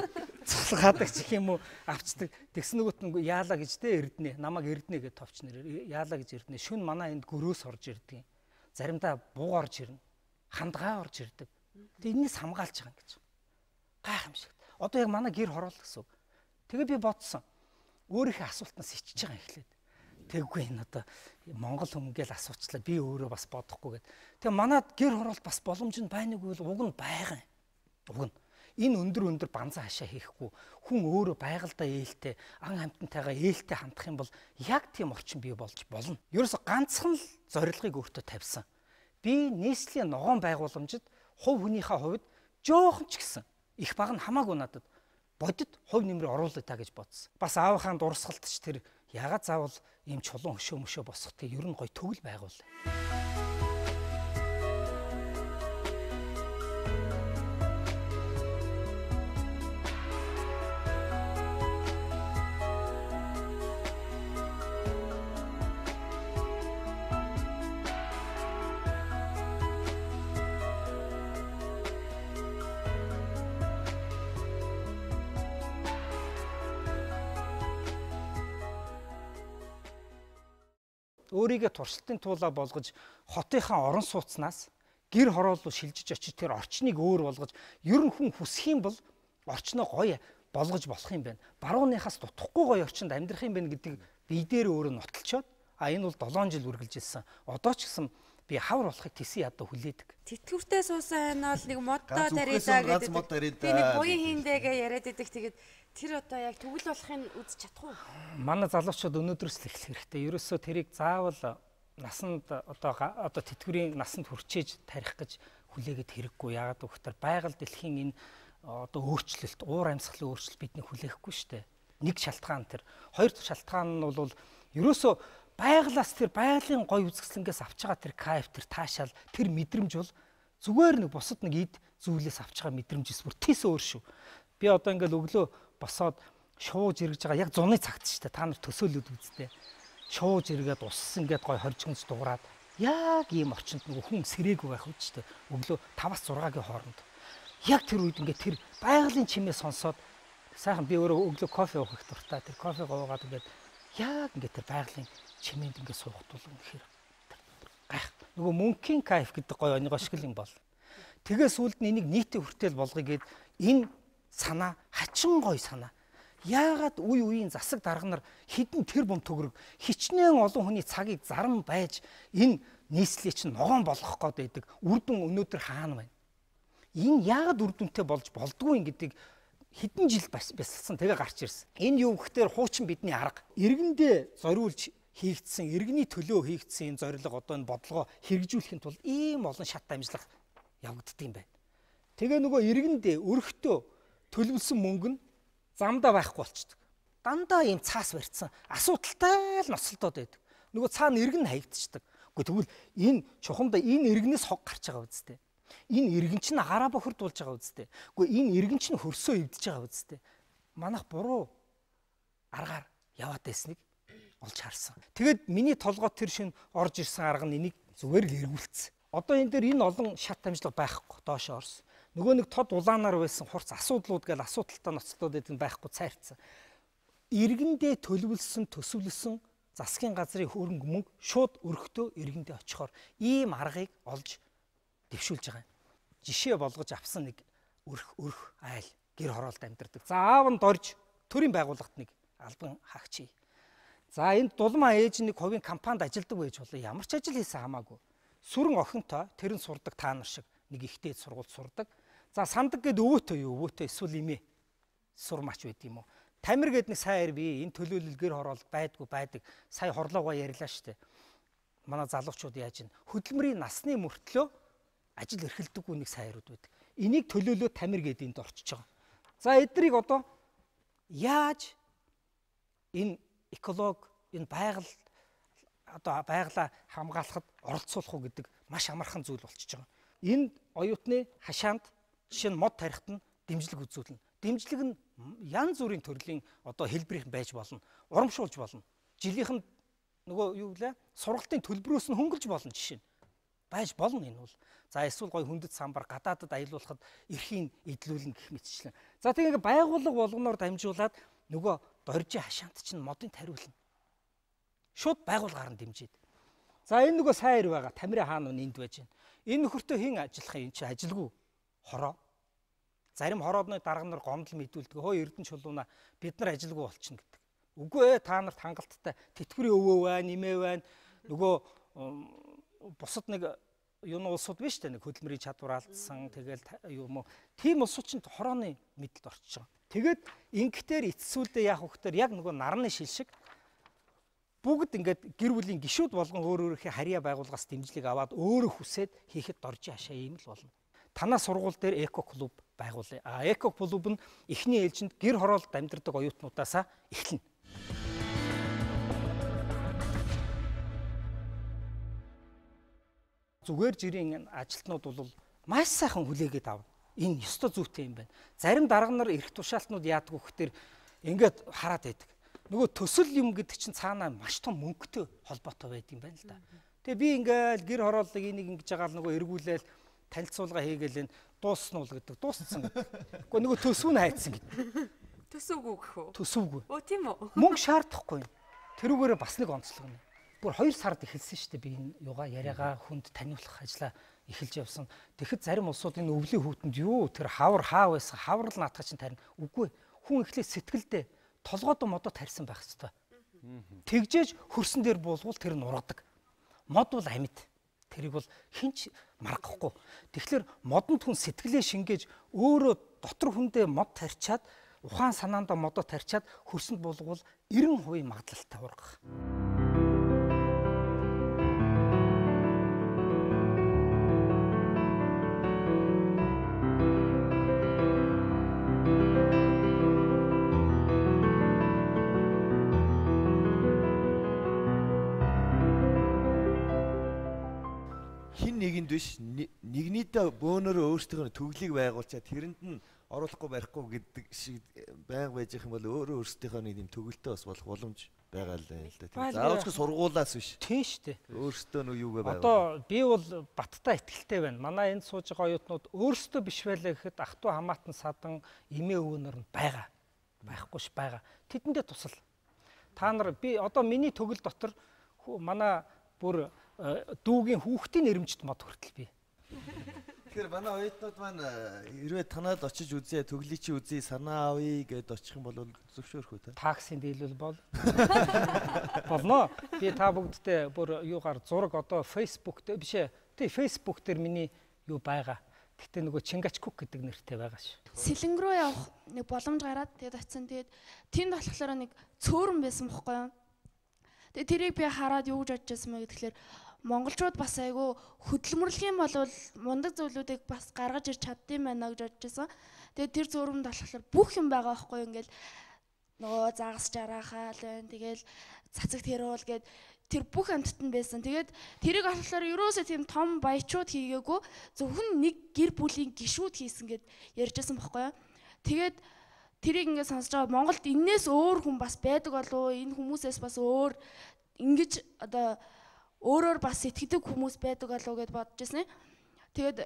Зулгаадаг ч юм уу авчдаг. Тэгсэн нөгөөт нь яалаа гэж тэ эрдэнэ. Намайг эрдэнэ гэд товч нэр яалаа гэж эрдэнэ. Шүн манай энд гөрөөс орж ирдэг. Заримдаа буу орж ирнэ. Хандгаа орж ирдэг. Тэгээд энэс хамгаалж байгаа юм гэж. Гайхамшигт. Одоо яг манай гэр хороол гэсэн үг. Тэгээ би бодсон. Өөрийнхөө асуултнаас ичж байгаа эхлээд. Тэггүй энэ одоо Монгол хүмүүгээл асуучлаа би өөрөө бас бодохгүй гэд. Тэгээ манад гэр хороолт бас боломж нь байнаггүй л уг нь байгаа юм. Уг нь энэ өндөр банзан хашаа хийхгүй хүн өөрөө байгальдаа ээлтэй ан хамтантайгаа ээлтэй хандах юм бол яг тийм орчин бий болж болно. Ерөөсө ганцхан л зорилгыг өөртөө тавьсан. Би нийслэлийн ногоон байгууламжид хувь хүнийхээ хувьд жоохон ч гэсэн их баг нь хамаагүй надад бодит хувь нэмрээ оруулаа та гэж бодсон. Бас аавынхаа дурсгалтч тэр ягаад заавал ийм чулуун хөшөө босох тий ер нь гоё төгөл байгуул. Өөрийгөө туршилтын туулаа болгож хотынхаа орон сууцнаас гэр хорооллоо шилжиж очиж тэр орчныг өөр болгож ер нь хүн хүсэх юм бол орчноо гоё болгож болох юм байна. Барууныхаас дутхгүй гоё орчинд амьдрах юм байна гэдэг бие дээр өөрөө нотолчоод энэ бол 7 жил үргэлжилсэн. Одоо ч гэсэн би хавар болохыг тэсээ ядаа хүлээдэг. Тэтгэвртэй суусан энэ бол нэг моддоо таридаа гэдэг. Би нэг буян хийндээгээ яриад идэг. Тэгээд тэр одоо яг төгөл болохыг үзэж чадахгүй. Манай залуучууд өнөөдрөөс л эхлэх хэрэгтэй. Ерөөсөө тэрийг заавал насанд одоо тэтгэврийн насанд хүрчээж тарих гэж хүлээгээд хэрэггүй. Яагаад гэвэл байгаль дэлхийн энэ одоо өөрчлөлт, уур амьсгалын өөрчлөлт бидний хүлээхгүй шүү дээ. Нэг шалтгаан тэр. Хоёр шалтгаан нь бол ерөөсөө байгалаас тэр байгалийн гой үзэсгэлэнгээс авч байгаа тэр кайф, тэр таашаал, тэр мэдрэмж бол зүгээр нэг бусад нэг эд зүйлээс авч байгаа мэдрэмжээс бүр тийс өөр шүү. Би одоо ингээл өглөө босоод шууж иргэж байгаа яг зуны цагт шүү дээ. Та нар төсөөлөд үзтээ. Шууж иргээд ус ингээд гой хоржгонц дуурайад яг ийм орчинд нөгөө хүн сэрээгүй байх үү шүү дээ. Өглөө 5-6-гийн хооронд. Яг тэр үед ингээд тэр байгалийн чимээ сонсоод сайхан би өөрөө өглөө кофе уух их дуртай. Тэр кофег уугаад ингээд яг ингээд тэр байгалийн чимээнд ингээд суухт бол үнэхээр гайх. Нөгөө мөнхийн кайф гэдэг гоё оныгоо шиг юм бол. Тэгээ сүүлд нь энийг нийтийн хүртэл болгоё гэд энэ санаа хачин гоё санаа. Яагаад үеийн засаг дарга нар хідэн тэр бум төгрөг хичнээн олон хүний цагийг зарам байж энэ нийслэлийг чинь ногоон болгох гээд байдаг. Үр дүн өнөөдөр хаана байна? Энэ яагаад үр дүнтэй болж болдгүй юм гэдэг хэдэн жил бясалсан тэгээ гарч ирсэн. Энэ юу гэхээр хуучин бидний арга. Иргэндээ зориулж хийгдсэн, иргэний төлөө хийгдсэн энэ зорилго одоо энэ бодлогоо хэрэгжүүлэхийн тулд ийм олон шат амжилга явагддаг юм байна. Тэгээ нөгөө иргэндээ өрхтөө төлөвлөсөн мөнгө нь замдаа байхгүй болчихдог. Дандаа ийм цаас барьцсан асуудалтай л ноцолдоод байдаг. Нөгөө цаана иргэн хаягдчихдаг. Гэхдээ тэгвэл энэ чухамдаа энэ иргэнээс хог гарч байгаа үстэй. Энэ иргэн чинь хараа бохирдуулж байгаа үстэй. Гэхдээ энэ иргэн чинь хөрсөө эвдэж байгаа үстэй. Манайх буруу аргаар яваад байсныг олж харсан. Тэгэд миний толгойд тэр шин орж ирсэн арга нь энийг зүгээр л эргүүлсэн. Одоо энэ дээр энэ олон шат амжилга байхгүй доош орсон. Нөгөө нэг тод улаанаар байсан хурц асуудлууд гээл асуудалтай ноцлоод байдаг байхгүй цайрцсан. Иргэндээ төлөвлөсөн, төсөвлөсөн засгийн газрын хөрөнгө мөнгө шууд өрхтөө иргэндээ очихоор ийм аргыг олж дэвшүүлж байгаа юм. Жишээ болгож авсан нэг өрх айл гэр хороолт амьдардаг. За аав нь дорж төрийн байгууллагт нэг албан хаагчий. За энд дулмаа ээж нэг хувийн компанид ажилладаг байж болоо ямар ч ажил хийсэн хамаагүй. Сүрэн охинтой тэр нь сурдаг та нар шиг нэг ихтэй сургуульд сурдаг. За сандаг гэдэг өвөөтэй юу? Өвөөтэй эсвэл имээ. Сурмаач байд юм уу? Тамир гэдэг нэг сайн би энэ төлөөлөл гэр хороолт байдаг. Сая хорлоогоо ярьлаа штэ. Манай залуучууд яаж ин хөдөлмөрийн насны мөртлөө ажил эрхэлдэггүй нэг сайн ирүүд байдаг. Энийг төлөөлөө тамир гэдэг энд орчиж байгаа. За эдрийг одоо яаж энэ эколог энэ байгаль одоо байгалаа хамгаалахад оролцуулах уу гэдэг маш амархан зүйл болчихж байгаа. Энэ оюутны хашаанд жишээ нь мод тарихт нь дэмжлэг үзүүлнэ. Дэмжлэг нь янз бүрийн төрлийн одоо хэлбэрийнх байж болно. Урамшуулж болно. Жилийнх нь нөгөө юу гэлээ сургалтын төлбөрөөс нь хөнгөлж болно жишээ нь. Байж болно энэ бол. За эсвэл гой хүндэт самбар гадаадад аялуулахад эрхийн эдлүүлэн гэх мэтчлэн. За тэгээ байгууллага болгоноор дамжуулаад нөгөө доржийн хашаант чинь модын тариулна. Шууд байгууллагаар нь дэмжиж. За энэ нөгөө сайн ир байгаа. Тамирын хаан нь энд байж байна. Энэ нөхөртөө хэн ажиллах юм чи ажилгүй хороо. Зарим хороодны дарга нар гомдол мэдүүлдэг. Хөө Эрдэнэ чулууна бид нар ажилгүй болчихно гэдэг. Үгүй ээ та нарт хангалттай тэтгэврийн өвөө байна, нэмээ байна. Нөгөө бусад нэг юуны улсууд биш үү? Нэг хөдөлмөрийн чадвар алдсан. Тэгэл юм уу? Тийм улсууд чинь хорооны мэдлэлд орчиж байгаа. Тэгээд ингэхтэр эцсүүлдээ яах вэ гэхээр яг нөгөө нарны шил шиг бүгд ингээд гэр бүлийн гишүүд болгон өөрийнхөө харьяа байгууллагаас дэмжлэг аваад өөрөө хүсээд хийхэд доржин хашаа юм л болно. Танаа сургууль дээр эко клуб байгуулъя. Эко клуб нь эхний ээлжинд гэр хороолт амьдардаг оюутнуудаасаа эхэлнэ. Зүгээр жирийн ажилтнууд бол маш сайхан хүлээгээд авна. Энэ ёстой зүйтэй юм байна. Зарим дарга нар эрх тушаалтнууд яадаг вэ гэхээр ингээд хараад байдаг. Нөгөө төсөл юм гэдэг чинь цаанаа маш том мөнгөтэй холбоотой байд юм байна л да. Тэгээ би ингээл гэр хорооллыг энийг ингэж байгаа л нөгөө эргүүлээл танилцуулга хийгээл энэ дуусна уу гэдэг. Дууссан гэдэг. Гэхдээ нөгөө төсөв нь хайцсан гэдэг. Төсөвгүй гэх үү? Төсөвгүй. Оо тийм үү? Мөнгө шаардахгүй. Тэрүүгээрээ бас нэг онцлог нь. Бүр 2 сард эхэлсэн шүү дээ би энэ юга яриагаа хүнд таниулах ажлаа эхэлж явсан. Тэгэхэд зарим улсууд энэ өвлийн хүүтэнд юу тэр хавар хаа байсан хаврал наатах чинь тарина. Үгүй хүн эхлээд сэтгэлдээ толгойдоо модоо тарьсан байх хэрэгтэй. Тэгжээж хөрсөн дээр буулвал тэр нь ургадаг. Мод бол амьд. Тэрийг бол хинч маргахгүй. Тэгэхээр модонд хүн сэтгэлээ шингээж өөрөө дотор хүндээ мод тарьчаад ухаан санаандаа модоо тарьчаад хөрсөнд буулвал 90% магадлалтай ургах. Нэгэнд биш нэгнийдээ бөөнөрөө өөрсдөө төглийг байгуулчаад тэрэнд нь оруулахгүй барихгүй гэдэг шиг байнга байж их юм бол өөрөө өөрсдийнхөө нэг юм төгөлтөө бас болох боломж байгаа л да. Тийм. Заавалчгүй сургуулаас биш. Тийм шүү дээ. Өөрсдөө нэг юугаа байгуул. Одоо би бол баттай ихтэй байна. Манай энд сууж байгаа оюутнууд өөрсдөө биш байлаа гэхэд ах トゥ хамаатан садан эмээ өвөнөр нь байгаа. Байхгүй ш байгаа. Тэдэндээ тусал. Та нар би одоо миний төгөл дотор манай бүр дүүгийн хүүхдийн нэрмжт мод хүртэл би. Тэгэхээр манай оюутнууд маань хэрвээ танаад очиж үзье, төглий чи үзье, санаа авъя гэд очих юм бол зөвшөөрөх үү та? Таксинд дийлвэл бол. Болно. Би та бүгдтэй бүр юугаар зураг одоо Facebook дээр биш ээ. Тий Facebook дээр миний юу байгаа. Гэтэ нөгөө Чингачгүк гэдэг нэртэй байгаа ш. Сэлэнг рүү явах нэг боломж гараад тэгээд очисон. Тэгээд тэнд болохоор нэг цөөрөн байсан бохгүй юу? Тэгээд тэрийг би хараад юу гэж бодож байсан бэ гэхээр монголчууд бас айгүй хөдөлмөрлөх юм бол мундаг зөвлөдүүдийг бас гаргаж ирч чаддсан байна гэж бодож байсан. Тэгээд тэр зөрөмд болохоор бүх юм байгаа байхгүй юу? Ингээл нөгөө загас жараахаа л байна. Тэгээл цацаг тэрүүл гээд тэр бүх амьтад нь байсан. Тэгээд тэрийг болохоор ерөөсөө тийм том баячууд хийгээгүй зөвхөн нэг гэр бүлийн гишүүд хийсэн гэд ярьжсэн байхгүй юу? Тэгээд тэрийг ингээд сонсож байгаа Монголд энээс өөр хүн бас байдаг болов уу? Энэ хүмүүсээс бас өөр ингэж одоо өөрөөр бас сэтгэдэг хүмүүс байдаг болов уу гэд бодож байсан. Тэгээд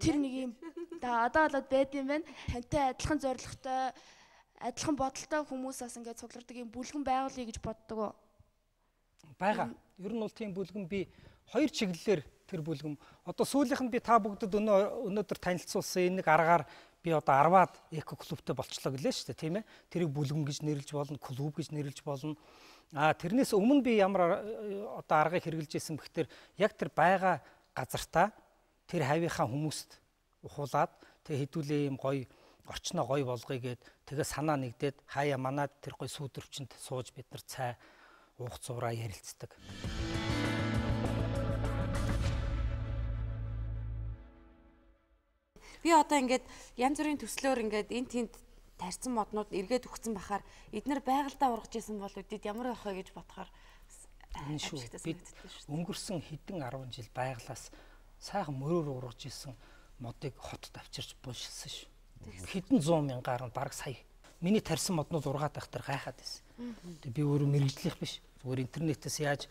тэр нэг юм одоо болоод байд юм байна. Тантай адилхан зоригтой, адилхан бодолтой хүмүүсээс ингээд цуглардаг юм бүлгэн байгуулъя гэж боддог уу? Бага. Ер нь бол тийм бүлгэн би 2 чиглэлээр тэр бүлгэн. Одоо сүүлийнх нь би та бүгдэд өнөөдөр танилцуулсан энэ нэг аргаар би одоо 10-аад эко клубтэй болчлоо гэлээ шүү дээ, тийм ээ. Тэрийг бүлгэн гэж нэрлэж болно, клуб гэж нэрлэж болно. Тэрнээс өмнө би ямар одоо аргыг хэрэгжилж исэн бэхтэр яг тэр байгаа газартаа тэр хавийнхаа хүмүүст ухуулаад Тэгээ хэдүүлээ юм гоё орчноо гоё болгоё гэд тэгээ санаа нэгдээд хаяа манад тэр гоё сүйдрвчэнд сууж бид нар цай уух зураа ярилцдаг. Би одоо ингээд янз бүрийн төслөөр ингээд энэ тэнд тарьсан моднууд эргээд өгсөн бахаар эдгээр байгальдаа ургаж исэн бол үдэд ямар байх вэ гэж бодохоор энэ шүү бид өнгөрсөн хэдэн 10 жил байглаас сайхан мөрөөр ургаж исэн модыг хотод авчирч булшилсан шүү. Хэдэн 100 мянгаар нь бараг сая. Миний тарьсан моднууд ургаад байх тэр гайхаад байсан. Тэг би өөрөө мэрэгжлийнх биш. Зүгээр интернетээс яаж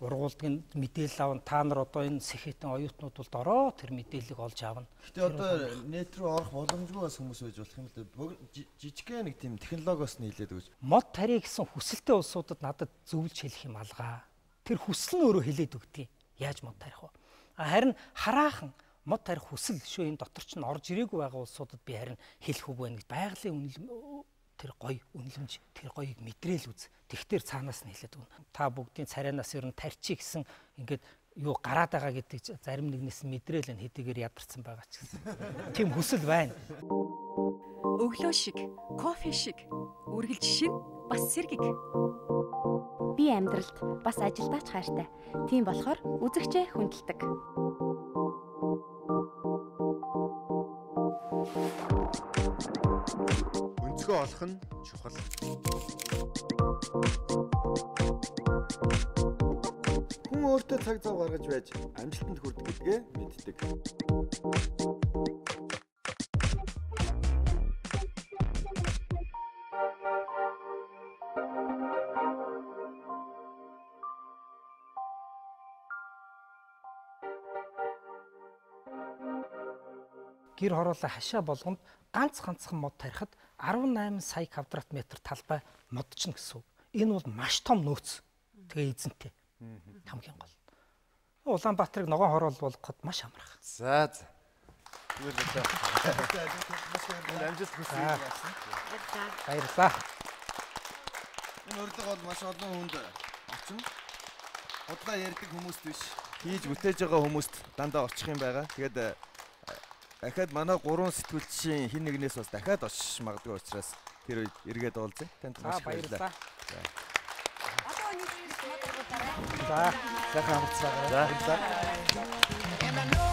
ургуулдаг мэдээлэл авна. Та нар одоо энэ сэхэтэн оюутнууд бол дороо тэр мэдээллийг олж авна. Гэтэ одоо нэт рүү орох боломжгүй бас хүмүүс байж болох юм л да. Жижигхэн нэг тийм технологиос нийлээд өгч. Мод тарья гэсэн хүсэлтэй улсуудад надад зөвлөж хэлэх юм алгаа. Тэр хүсэл нь өөрөө хэлээд өгдгийг. Яаж мод тарих вэ? Харин хараахан мод тарих хүсэл шүү энэ дотор ч н орж ирээгүй байгаа улсуудад би харин хэлэх үг байна гэж байгалийн үнэлэм тэр гоё үнэлэмж тэр гоёыг мэдрээл үз. Тэгтэр цаанаас нь хэлээд өгнө. Та бүгдийн царайнаас ер нь тарьчих гэсэн ингээд юу гараад байгаа гэдэг зарим нэгнээс мэдрээл нь хэдийгээр ядарсан байгаа ч гэсэн. Тийм хүсэл байна. Өглөө шиг, кофе шиг, үргэлж шин бас сэргэг. Би амьдралд бас ажилдаач хайртай. Тийм болохоор үзэгчээ хүндэлдэг. Өнцгөө олох нь чухал. Хүн өөртөө цаг зав гаргаж байж амжилтанд хүрдэг гэдгээ мэддэг. Гэр хороолой хашаа болгонд ганцхан мод тарихад 18 сая квадрат метр талбай модчихно гэсэн үг. Энэ бол маш том нөөц. Тэгээ эзэнтэй. Хамгийн гол. Улаанбаатарыг ногоон хороол болгоход маш амарх. За. Амжилт хүсье. Баярлалаа. Энэ урилга бол маш олон хүнд орчин. Худлаа ярьдаг хүмүүст биш. Хийж бүтээж байгаа хүмүүст дандаа орчих юм байгаа. Тэгээд дахиад манай 3 сэтгүүлчийн хин нэгнээс бас дахиад очиж магадгүй учраас тэр үед эргээд уулзъя. Танд маш баярлалаа. Одоо нэг юм бодож байгаа. За. Сайхан хамтсаа. За.